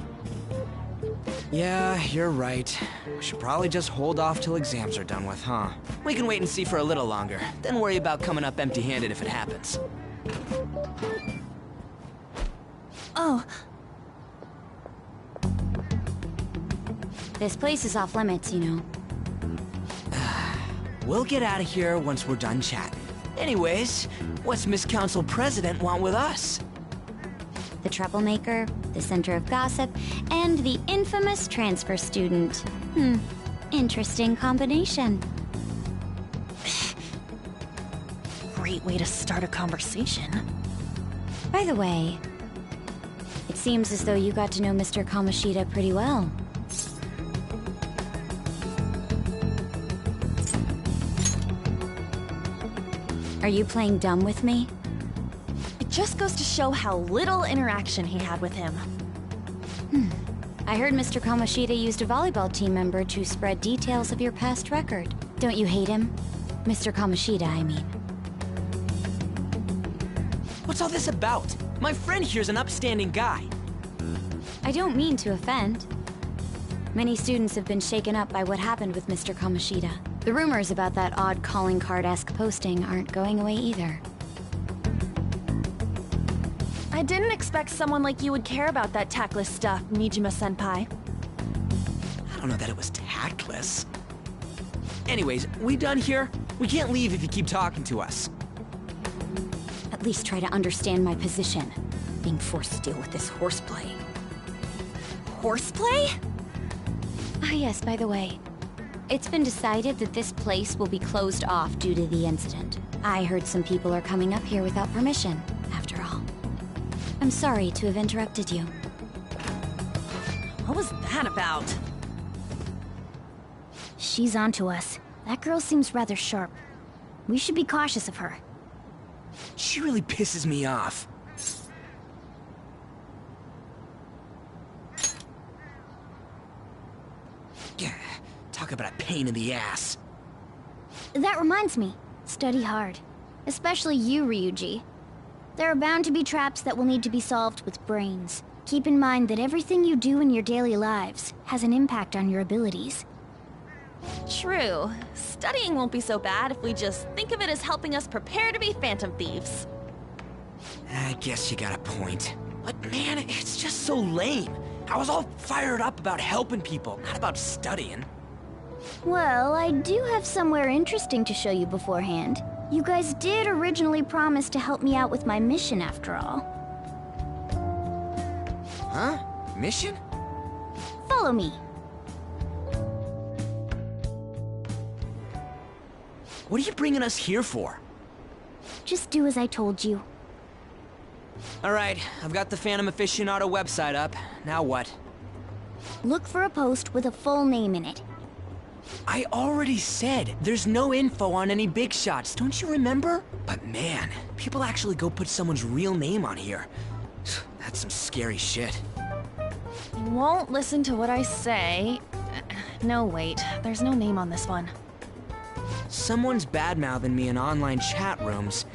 Yeah, you're right. We should probably just hold off till exams are done with, huh? We can wait and see for a little longer, then worry about coming up empty-handed if it happens. Oh. This place is off limits, you know. We'll get out of here once we're done chatting. Anyways, what's Miss Council President want with us? The troublemaker, the center of gossip, and the infamous transfer student. Interesting combination. Great way to start a conversation. By the way, it seems as though you got to know Mr. Kamoshida pretty well. Are you playing dumb with me? It just goes to show how little interaction he had with him. I heard Mr. Kamoshida used a volleyball team member to spread details of your past record. Don't you hate him? Mr. Kamoshida, I mean. What's all this about? My friend here's an upstanding guy. I don't mean to offend. Many students have been shaken up by what happened with Mr. Kamoshida. The rumors about that odd calling card-esque posting aren't going away either. I didn't expect someone like you would care about that tactless stuff, Nijima-senpai. I don't know that it was tactless. Anyways, we done here? We can't leave if you keep talking to us. At least try to understand my position. Being forced to deal with this horseplay. Horseplay? Ah yes, by the way. It's been decided that this place will be closed off due to the incident. I heard some people are coming up here without permission, after all. I'm sorry to have interrupted you. What was that about? She's onto us. That girl seems rather sharp. We should be cautious of her. She really pisses me off. Yeah, talk about a pain in the ass. That reminds me. Study hard. Especially you, Ryuji. There are bound to be traps that will need to be solved with brains. Keep in mind that everything you do in your daily lives has an impact on your abilities. True. Studying won't be so bad if we just think of it as helping us prepare to be phantom thieves. I guess you got a point. But man, it's just so lame. I was all fired up about helping people, not about studying. Well, I do have somewhere interesting to show you beforehand. You guys did originally promise to help me out with my mission after all. Huh? Mission? Follow me. What are you bringing us here for? Just do as I told you. Alright, I've got the Phantom Aficionado website up. Now what? Look for a post with a full name in it. I already said there's no info on any big shots, don't you remember? But man, people actually go put someone's real name on here. That's some scary shit. You won't listen to what I say. No, wait. There's no name on this one. Someone's bad-mouthing me in online chat rooms.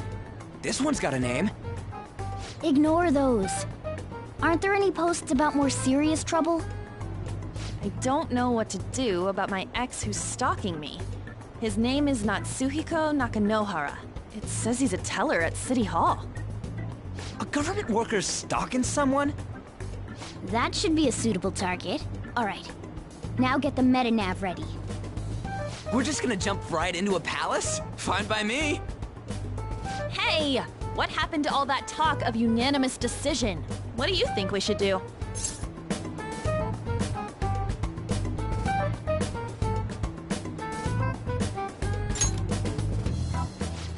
This one's got a name. Ignore those. Aren't there any posts about more serious trouble? I don't know what to do about my ex who's stalking me. His name is Natsuhiko Nakanohara. It says he's a teller at City Hall. A government worker stalking someone? That should be a suitable target. Alright. Now get the meta-nav ready. We're just gonna jump right into a palace? Fine by me. Hey! What happened to all that talk of unanimous decision? What do you think we should do?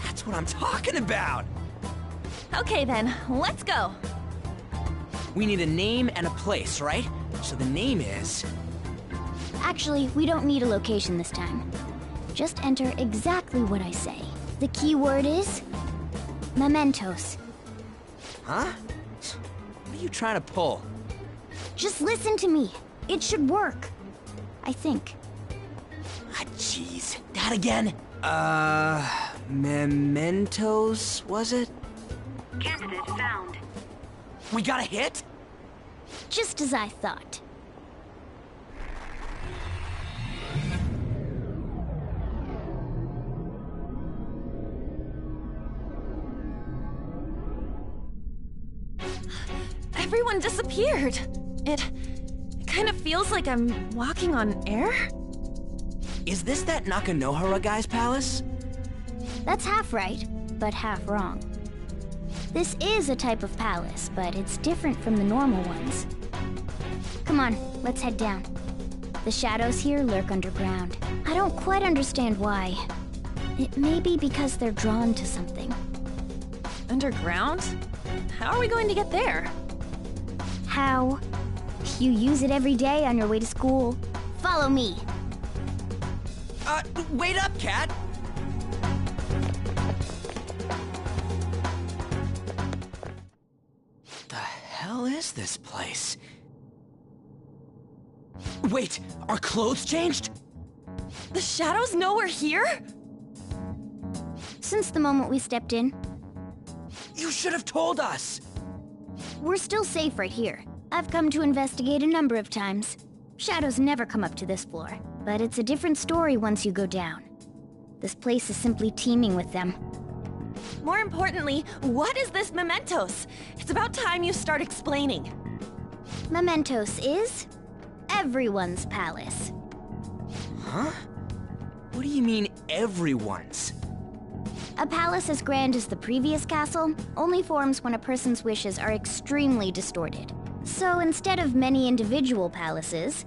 That's what I'm talking about! Okay then, let's go! We need a name and a place, right? So the name is... Actually, we don't need a location this time. Just enter exactly what I say. The key word is... mementos. Huh? What are you trying to pull? Just listen to me. It should work. I think. Ah, jeez. That again? Mementos, was it? Candidate found. We got a hit? Just as I thought. Everyone disappeared. It kind of feels like I'm walking on air. Is this that Nakanohara guy's palace? That's half right, but half wrong. This is a type of palace, but it's different from the normal ones. Come on, let's head down. The shadows here lurk underground. I don't quite understand why. It may be because they're drawn to something. Underground? How are we going to get there? How? You use it every day on your way to school. Follow me. Wait up, Cat! The hell is this place? Wait, our clothes changed? The shadows know we're here? Since the moment we stepped in. You should have told us! We're still safe right here. I've come to investigate a number of times. Shadows never come up to this floor, but it's a different story once you go down. This place is simply teeming with them. More importantly, what is this Mementos? It's about time you start explaining. Mementos is everyone's palace. Huh? What do you mean, everyone's? A palace as grand as the previous castle only forms when a person's wishes are extremely distorted. So instead of many individual palaces,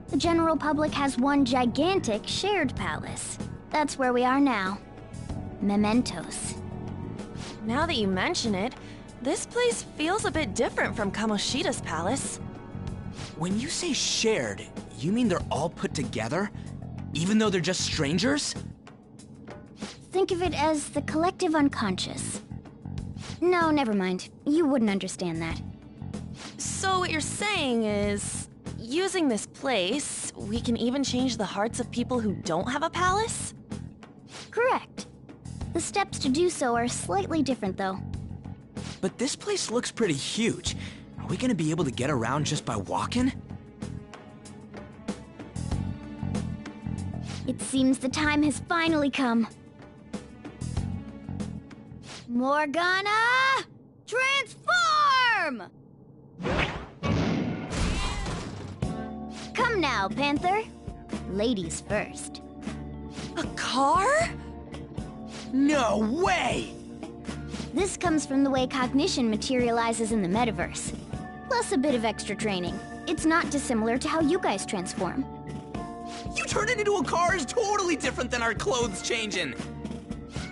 the general public has one gigantic shared palace. That's where we are now. Mementos. Now that you mention it, this place feels a bit different from Kamoshida's palace. When you say shared, you mean they're all put together? Even though they're just strangers? Think of it as the collective unconscious. No, never mind. You wouldn't understand that. So what you're saying is, using this place, we can even change the hearts of people who don't have a palace? Correct. The steps to do so are slightly different, though. But this place looks pretty huge. Are we gonna be able to get around just by walking? It seems the time has finally come. Morgana! Transform! Come now, Panther. Ladies first. A car? No way! This comes from the way cognition materializes in the metaverse. Plus a bit of extra training. It's not dissimilar to how you guys transform. You turned it into a car is totally different than our clothes changing!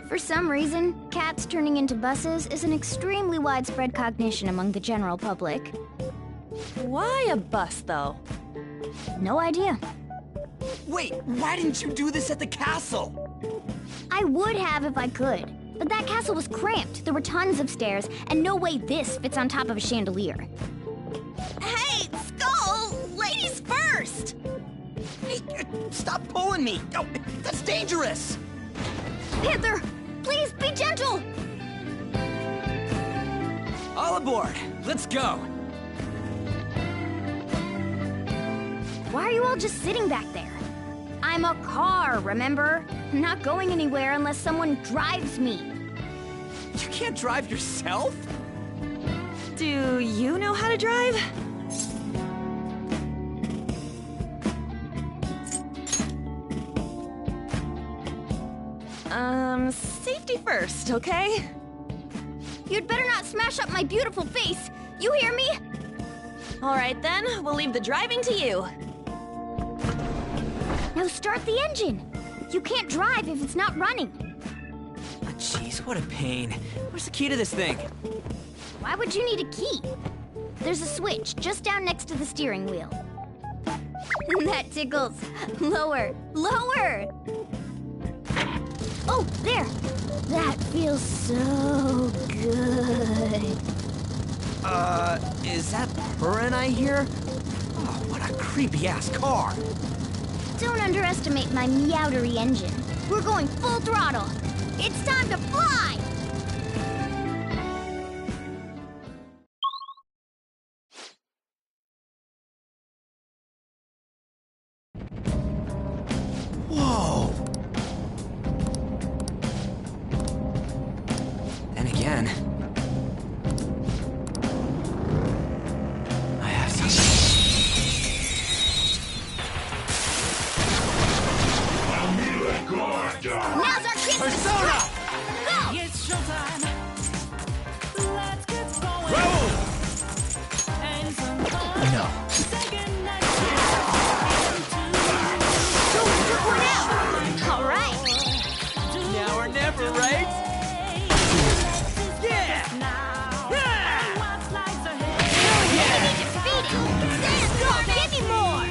For some reason, cats turning into buses is an extremely widespread cognition among the general public. Why a bus, though? No idea. Wait, why didn't you do this at the castle? I would have if I could, but that castle was cramped. There were tons of stairs, and no way this fits on top of a chandelier. Hey, Skull! Ladies first! Hey, stop pulling me! Oh, that's dangerous! Panther, please be gentle! All aboard! Let's go! Why are you all just sitting back there? I'm a car, remember? I'm not going anywhere unless someone drives me. You can't drive yourself? Do you know how to drive? Safety first, okay? You'd better not smash up my beautiful face. You hear me? All right then, we'll leave the driving to you. Now start the engine. You can't drive if it's not running. Oh, jeez, what a pain. Where's the key to this thing? Why would you need a key? There's a switch just down next to the steering wheel. That tickles. Lower, lower! Oh, there! That feels so good. Is that purring I hear? Oh, what a creepy-ass car. Don't underestimate my meowdery engine. We're going full throttle. It's time to fly! Whoa! Then again, I have something. Now's our chance Persona! Go! It's showtime. Let's get going. Roll! And some fun. No. Second night. Took one out! All right! Now or never, right? Yeah! Defeat it! Stand strong! Give me more!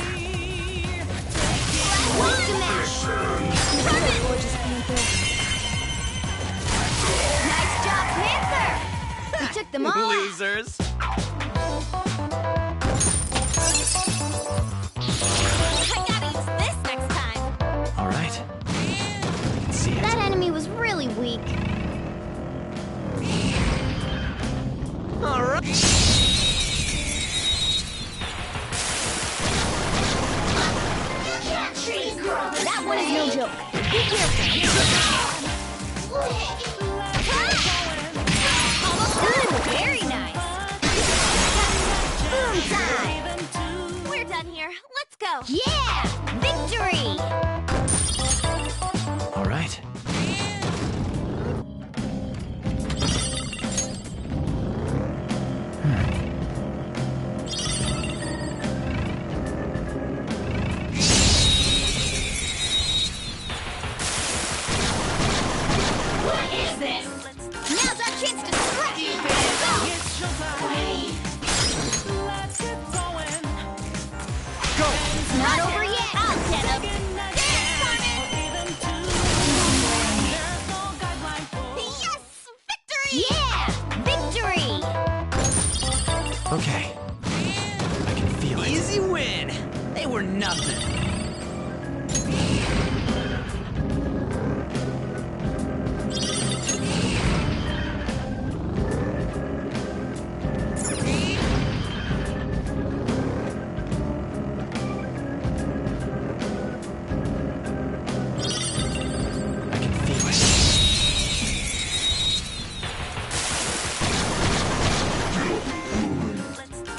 Last to match! Run it! Gorgeous Panther. Nice job, Panther! We took them all out. Losers. I gotta use this next time. All right. I can see it. That enemy was really weak. All right. That one is no joke. Be careful. go! Yeah! Victory! All right. What is this? Now's our chance to stretch! Go! It's not over yet! I'll get him! Yes! Victory! Yeah! Victory! Okay. I can feel it. Easy win! They were nothing.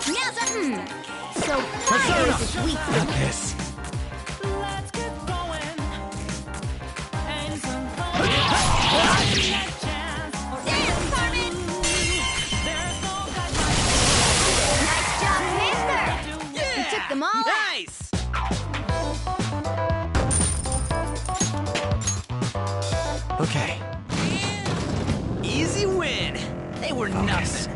Now's our... So fire is its weak Got this. Nice job, Panther! We took them all Nice! Okay. Easy win! They were nothing.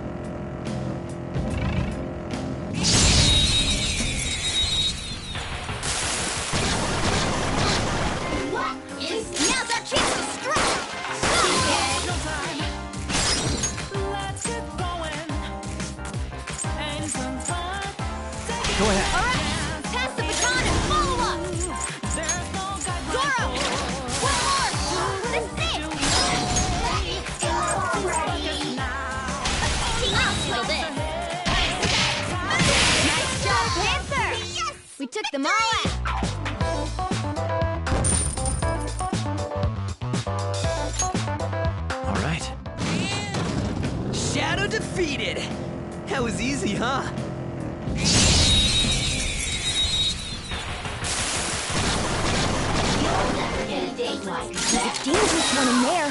Now's our chance to strike! Go ahead. All right, pass the baton and follow up! Goro! One more! This is it! I'll steal this! Nice job, Panther! Yes! We took them all out! All right. Shadow defeated! That was easy, huh? There's a dangerous one in there.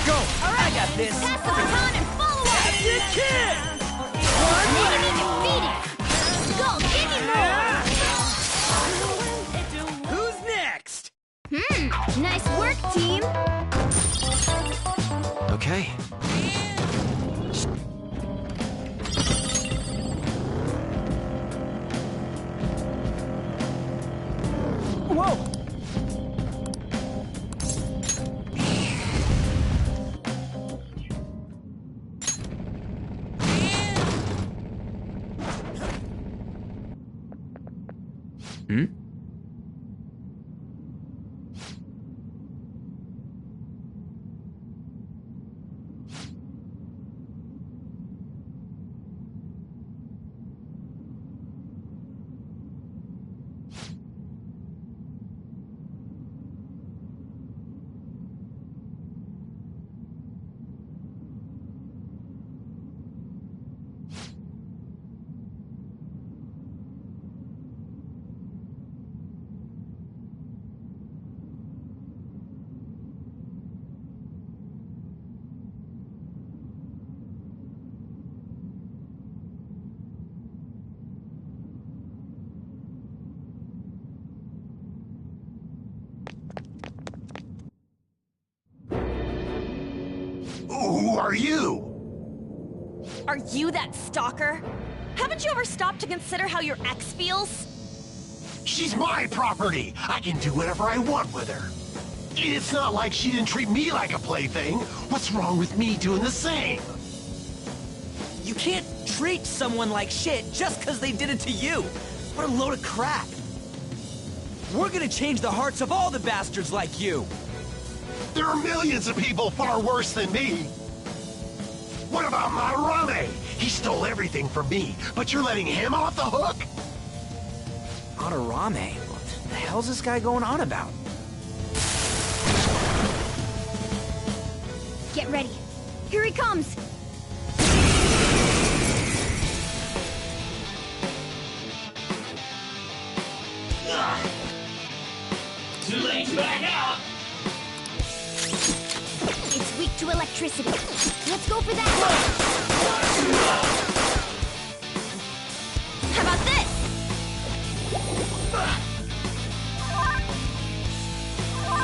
Go! I got this! Pass the baton and follow up! Captain Kid! Enemy defeated! Skull, give me more! Who's next? Nice work, team! Okay. Whoa! Hmm? Who are you? Are you that stalker? Haven't you ever stopped to consider how your ex feels? She's my property. I can do whatever I want with her. It's not like she didn't treat me like a plaything. What's wrong with me doing the same? You can't treat someone like shit just because they did it to you. What a load of crap. We're gonna change the hearts of all the bastards like you. There are millions of people far worse than me. What about Madarame? He stole everything from me, but you're letting him off the hook? Madarame? What the hell's this guy going on about? Get ready. Here he comes! Too late, back out! It's weak to electricity. Let's go for that. How about this?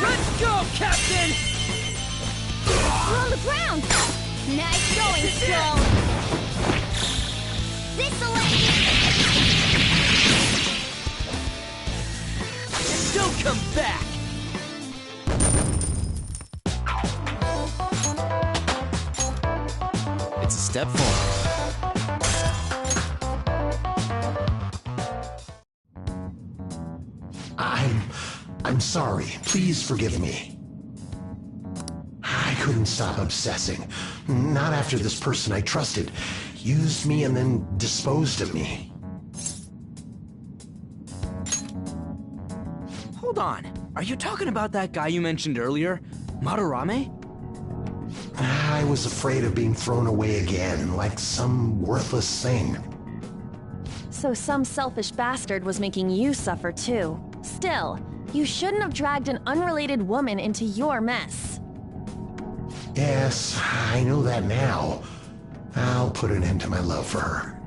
Let's go, Captain! We're on the ground. Nice going, Skull. This'll end it. Don't come back! It's a step forward. I'm sorry. Please forgive me. I couldn't stop obsessing. Not after this person I trusted used me and then disposed of me. Hold on. Are you talking about that guy you mentioned earlier? Madarame? I was afraid of being thrown away again, like some worthless thing. So some selfish bastard was making you suffer too. Still, you shouldn't have dragged an unrelated woman into your mess. Yes, I know that now. I'll put an end to my love for her.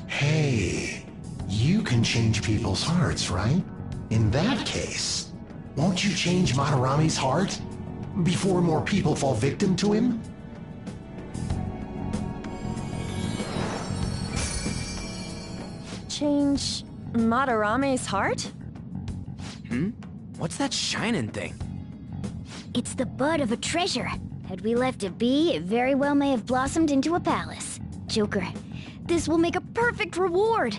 Hey, you can change people's hearts, right? In that case, won't you change Madarame's heart? Before more people fall victim to him? Change Madarame's heart? What's that shining thing? It's the bud of a treasure. Had we left it be, it very well may have blossomed into a palace. Joker, this will make a perfect reward.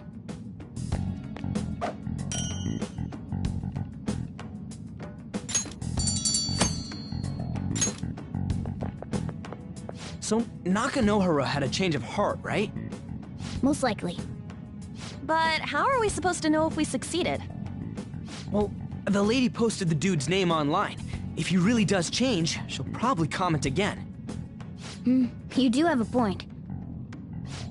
So, Nakanohara had a change of heart, right? Most likely. But how are we supposed to know if we succeeded? Well, the lady posted the dude's name online. If he really does change, she'll probably comment again. You do have a point.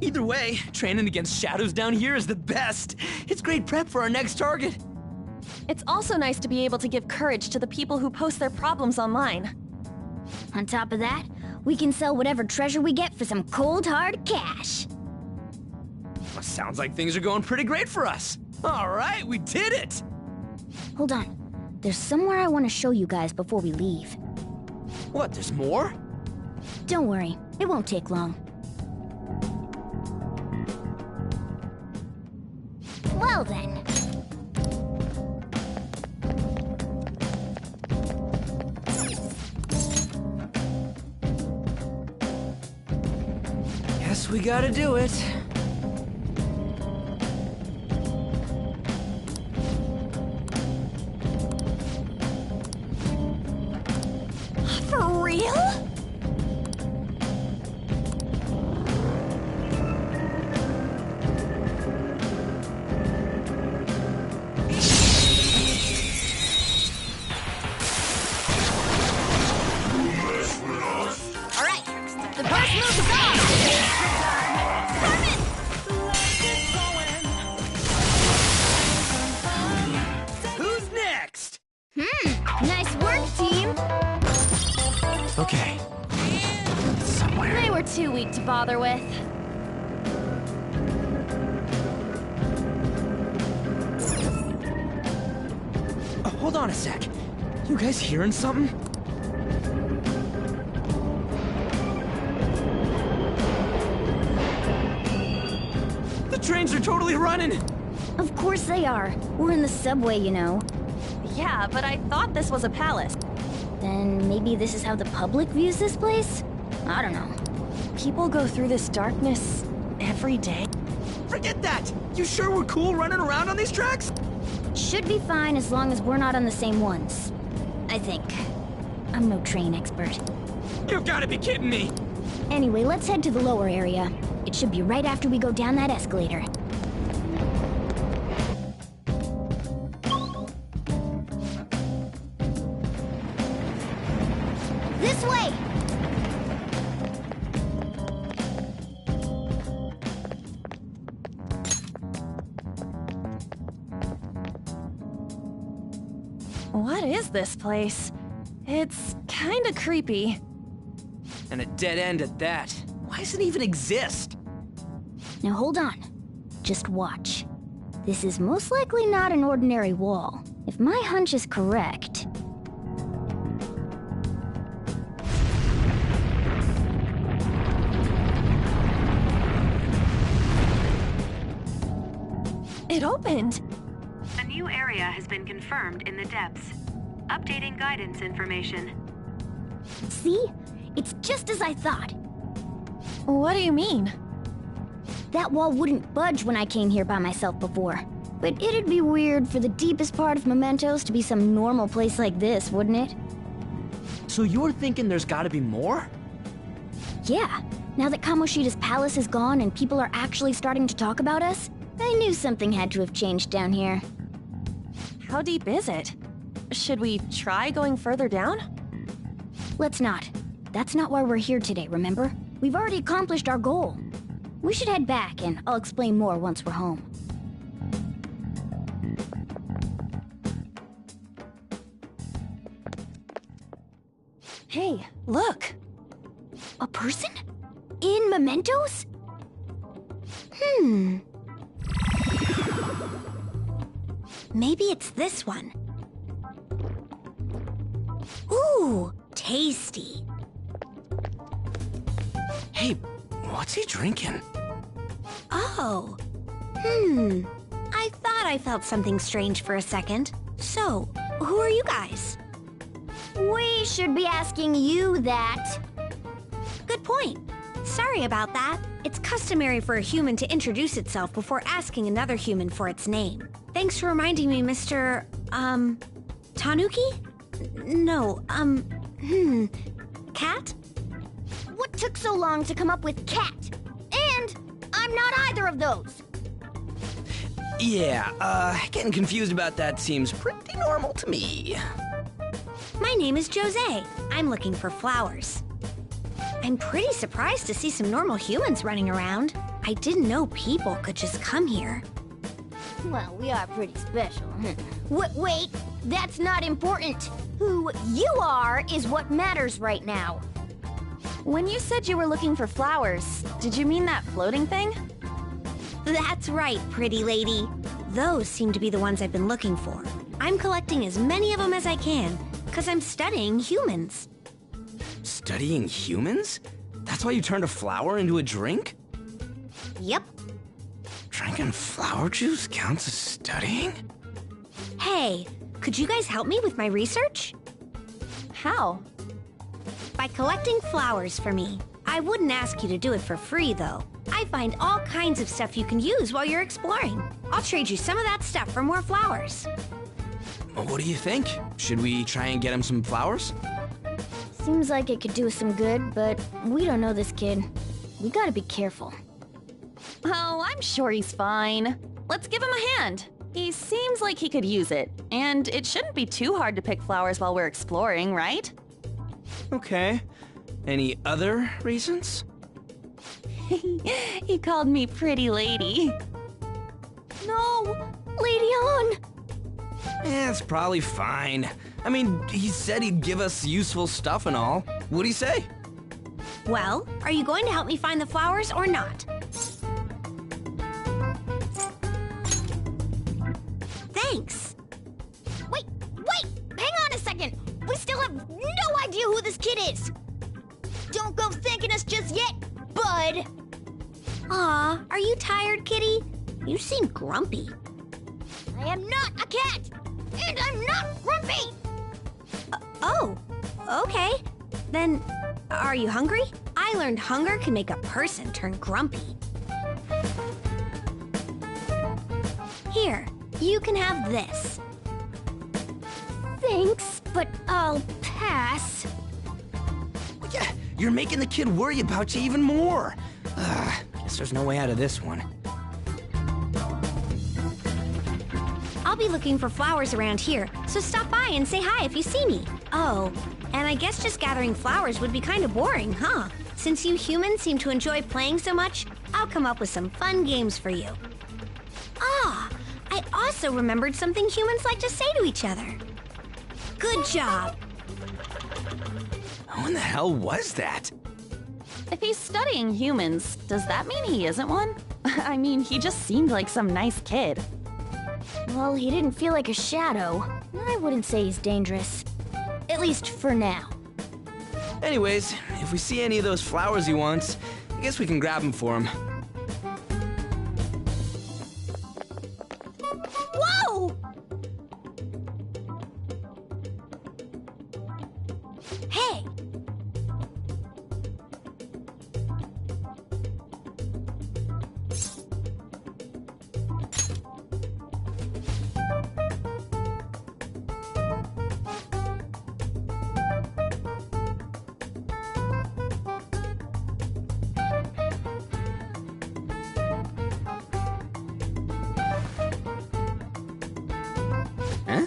Either way, training against shadows down here is the best. It's great prep for our next target. It's also nice to be able to give courage to the people who post their problems online. On top of that, we can sell whatever treasure we get for some cold, hard cash. Well, sounds like things are going pretty great for us. All right, we did it! Hold on. There's somewhere I want to show you guys before we leave. What, there's more? Don't worry, it won't take long. Well then. Guess we gotta do it. For real? Alright, the first move is on! Who's next? Nice work, team! Okay. Somewhere. They were too weak to bother with. Oh, hold on a sec. You guys hearing something? The trains are totally running! Of course they are. We're in the subway, you know. Yeah, but I thought this was a palace. Then maybe this is how the public views this place? I don't know. People go through this darkness every day. Forget that! You sure we're cool running around on these tracks? Should be fine as long as we're not on the same ones. I think. I'm no train expert. You've gotta be kidding me! Anyway, let's head to the lower area. It should be right after we go down that escalator. This way! What is this place? It's kinda creepy. And a dead end at that. Why does it even exist? Now hold on. Just watch. This is most likely not an ordinary wall. If my hunch is correct... It opened! A new area has been confirmed in the depths. Updating guidance information. See? It's just as I thought. What do you mean? That wall wouldn't budge when I came here by myself before. But it'd be weird for the deepest part of Mementos to be some normal place like this, wouldn't it? So you're thinking there's gotta be more? Yeah. Now that Kamoshida's palace is gone and people are actually starting to talk about us, I knew something had to have changed down here. How deep is it? Should we try going further down? Let's not. That's not why we're here today, remember? We've already accomplished our goal. We should head back, and I'll explain more once we're home. Hey, look! A person? In Mementos? Maybe it's this one. Ooh, tasty. Hey, what's he drinking? Oh. I thought I felt something strange for a second. So, who are you guys? We should be asking you that. Good point. Sorry about that. It's customary for a human to introduce itself before asking another human for its name. Thanks for reminding me, Mr. Tanuki? No, Cat? What took so long to come up with cat? And I'm not either of those. Yeah, getting confused about that seems pretty normal to me. My name is Jose. I'm looking for flowers. I'm pretty surprised to see some normal humans running around. I didn't know people could just come here. Well, we are pretty special. Wait, that's not important. Who you are is what matters right now. When you said you were looking for flowers, did you mean that floating thing? That's right, pretty lady. Those seem to be the ones I've been looking for. I'm collecting as many of them as I can, because I'm studying humans. Studying humans? That's why you turned a flower into a drink? Yep. Drinking flower juice counts as studying? Hey, could you guys help me with my research? How? By collecting flowers for me. I wouldn't ask you to do it for free, though. I find all kinds of stuff you can use while you're exploring. I'll trade you some of that stuff for more flowers. Well, what do you think? Should we try and get him some flowers? Seems like it could do us some good, but we don't know this kid. We gotta be careful. Oh, I'm sure he's fine. Let's give him a hand. He seems like he could use it, and it shouldn't be too hard to pick flowers while we're exploring, right? Okay. Any other reasons? He called me pretty lady. No! Lady On! It's probably fine. I mean, he said he'd give us useful stuff and all. What'd he say? Well, are you going to help me find the flowers or not? Thanks. Wait! Hang on a second! We still have no idea who this kid is! Don't go thanking us just yet, bud! Aw, are you tired, kitty? You seem grumpy. I am not a cat! And I'm not grumpy! Oh, okay. Then, are you hungry? I learned hunger can make a person turn grumpy. Here, you can have this. Thanks, but I'll pass. Yeah, you're making the kid worry about you even more. Guess there's no way out of this one. I'll be looking for flowers around here, so stop by and say hi if you see me. Oh, and I guess just gathering flowers would be kind of boring, huh? Since you humans seem to enjoy playing so much, I'll come up with some fun games for you. Ah, I also remembered something humans like to say to each other. Good job. Who in the hell was that? If he's studying humans, does that mean he isn't one? I mean, he just seemed like some nice kid. Well, he didn't feel like a shadow. I wouldn't say he's dangerous. At least for now. Anyways, if we see any of those flowers he wants, I guess we can grab them for him. Whoa! Hey! Huh?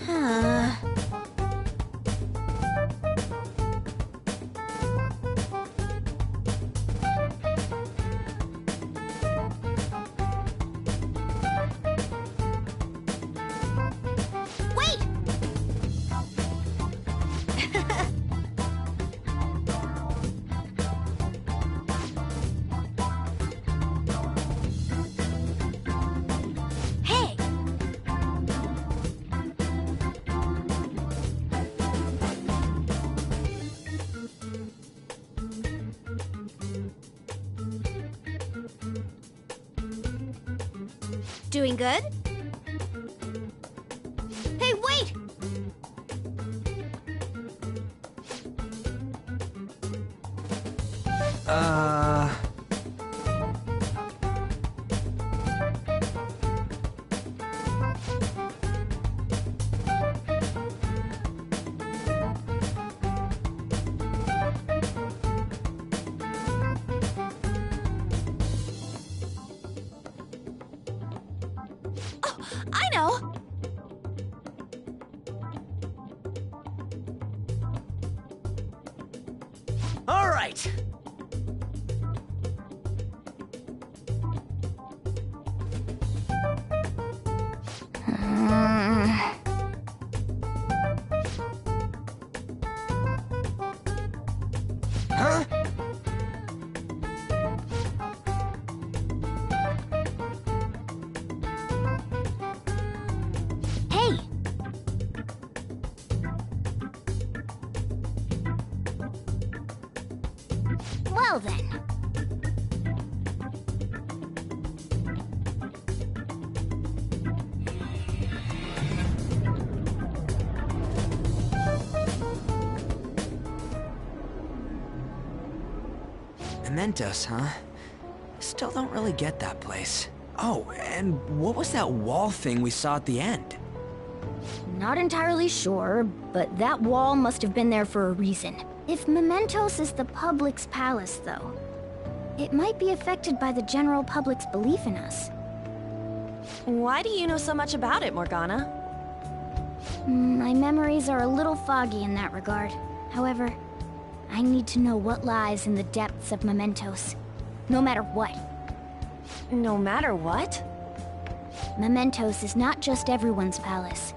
Huh. Wait! Hey! Doing good? Hey, wait! I know! All right. Huh? Hey! Well then. Mementos, huh? Still don't really get that place. Oh, and what was that wall thing we saw at the end? Not entirely sure, but that wall must have been there for a reason. If Mementos is the public's palace, though, it might be affected by the general public's belief in us. Why do you know so much about it, Morgana? My memories are a little foggy in that regard. However, I need to know what lies in the depths of Mementos. No matter what. No matter what? Mementos is not just everyone's palace.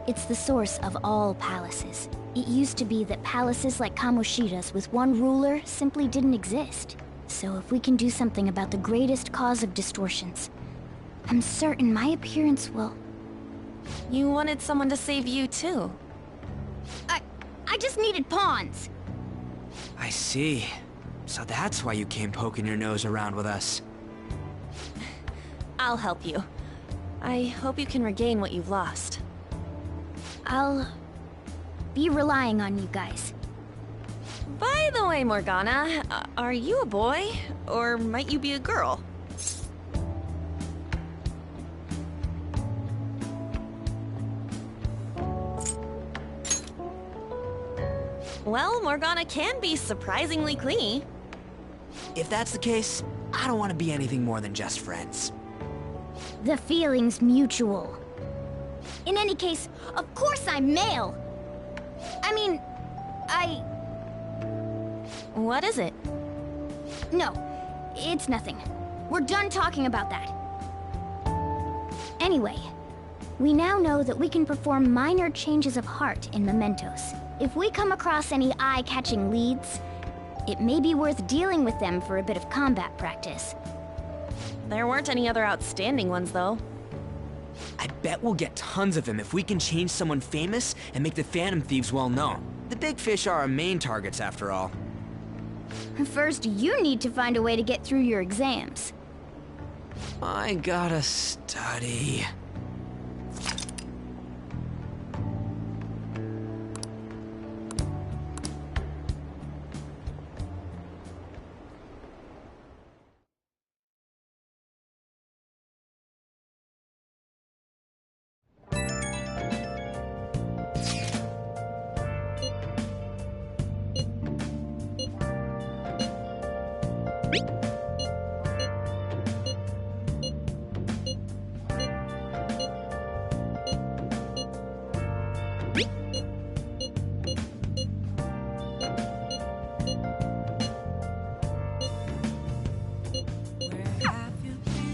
It's the source of all palaces. It used to be that palaces like Kamoshida's with one ruler simply didn't exist. So if we can do something about the greatest cause of distortions, I'm certain my appearance will... You wanted someone to save you, too. I just needed pawns. I see. So that's why you came poking your nose around with us. I'll help you. I hope you can regain what you've lost. I'll be relying on you guys. By the way, Morgana, are you a boy? Or might you be a girl? Well, Morgana can be surprisingly clingy. If that's the case, I don't want to be anything more than just friends. The feeling's mutual. In any case, of course I'm male. I mean, What is it? No, it's nothing. We're done talking about that. Anyway, we now know that we can perform minor changes of heart in mementos. If we come across any eye-catching leads, it may be worth dealing with them for a bit of combat practice. There weren't any other outstanding ones, though. I bet we'll get tons of them if we can change someone famous and make the Phantom Thieves well known. The big fish are our main targets, after all. First, you need to find a way to get through your exams. I gotta study.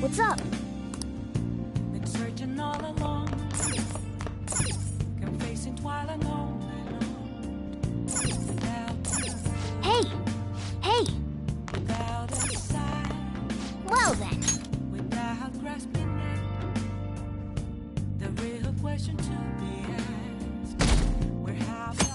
What's up? Been searching all along, confessing while alone. Hey! Hey! Without a sign, Well then. without grasping it, the real question to be asked: where have I?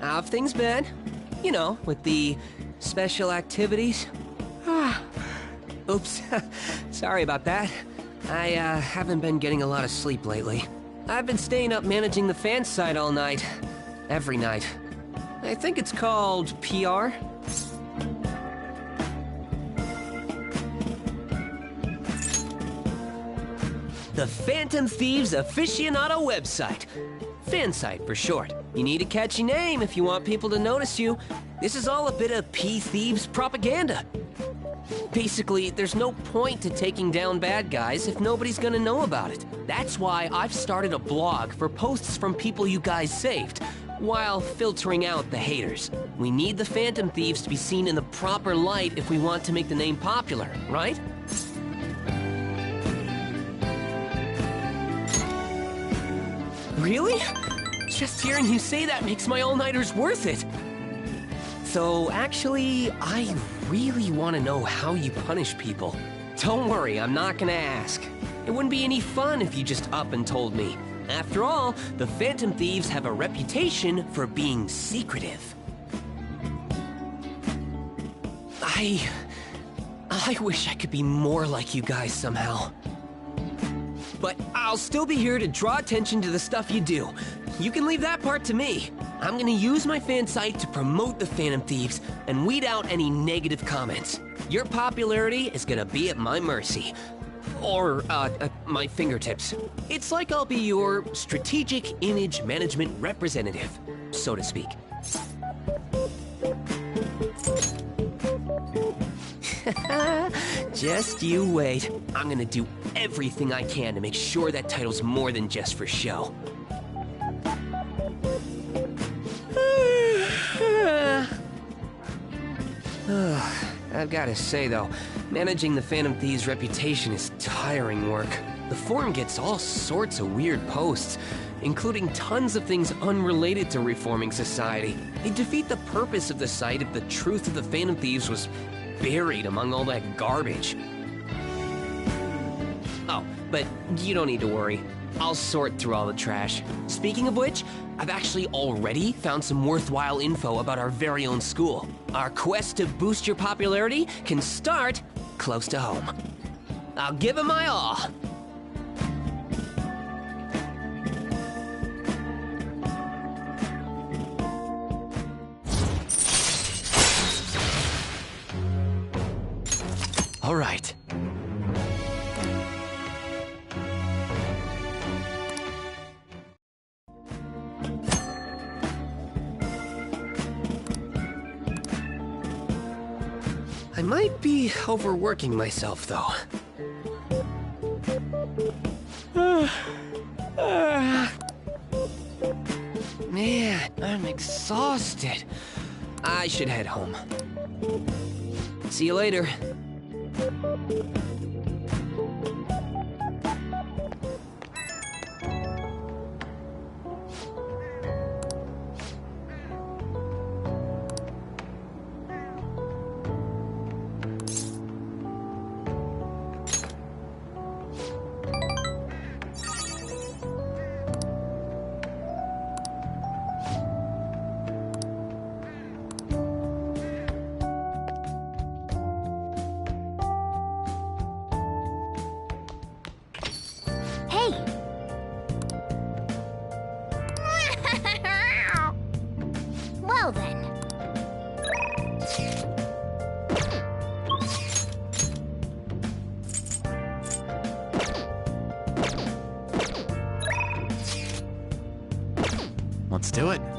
How have things been? You know, with the special activities? Oops. Sorry about that. I haven't been getting a lot of sleep lately. I've been staying up managing the fan site all night. Every night. I think it's called PR. The Phantom Thieves aficionado website. Fan site for short. You need a catchy name if you want people to notice you. This is all a bit of P-Thieves propaganda. Basically, there's no point to taking down bad guys if nobody's gonna know about it. That's why I've started a blog for posts from people you guys saved, while filtering out the haters. We need the Phantom Thieves to be seen in the proper light if we want to make the name popular, right? Really? Just hearing you say that makes my all-nighters worth it. So actually, I really want to know how you punish people. Don't worry, I'm not gonna ask. It wouldn't be any fun if you just up and told me. After all, the Phantom Thieves have a reputation for being secretive. I wish I could be more like you guys somehow. But I'll still be here to draw attention to the stuff you do. You can leave that part to me. I'm gonna use my fan site to promote the Phantom Thieves and weed out any negative comments. Your popularity is gonna be at my mercy. Or, my fingertips. It's like I'll be your strategic image management representative, so to speak. Just you wait. I'm gonna do everything I can to make sure that title's more than just for show. I've gotta say though, managing the Phantom Thieves' reputation is tiring work. The forum gets all sorts of weird posts, including tons of things unrelated to reforming society. They defeat the purpose of the site if the truth of the Phantom Thieves was buried among all that garbage. Oh, but you don't need to worry. I'll sort through all the trash. Speaking of which, I've actually already found some worthwhile info about our very own school. Our quest to boost your popularity can start close to home. I'll give it my all. I might be overworking myself, though. Man, I'm exhausted. I should head home. See you later. Well then. Let's do it.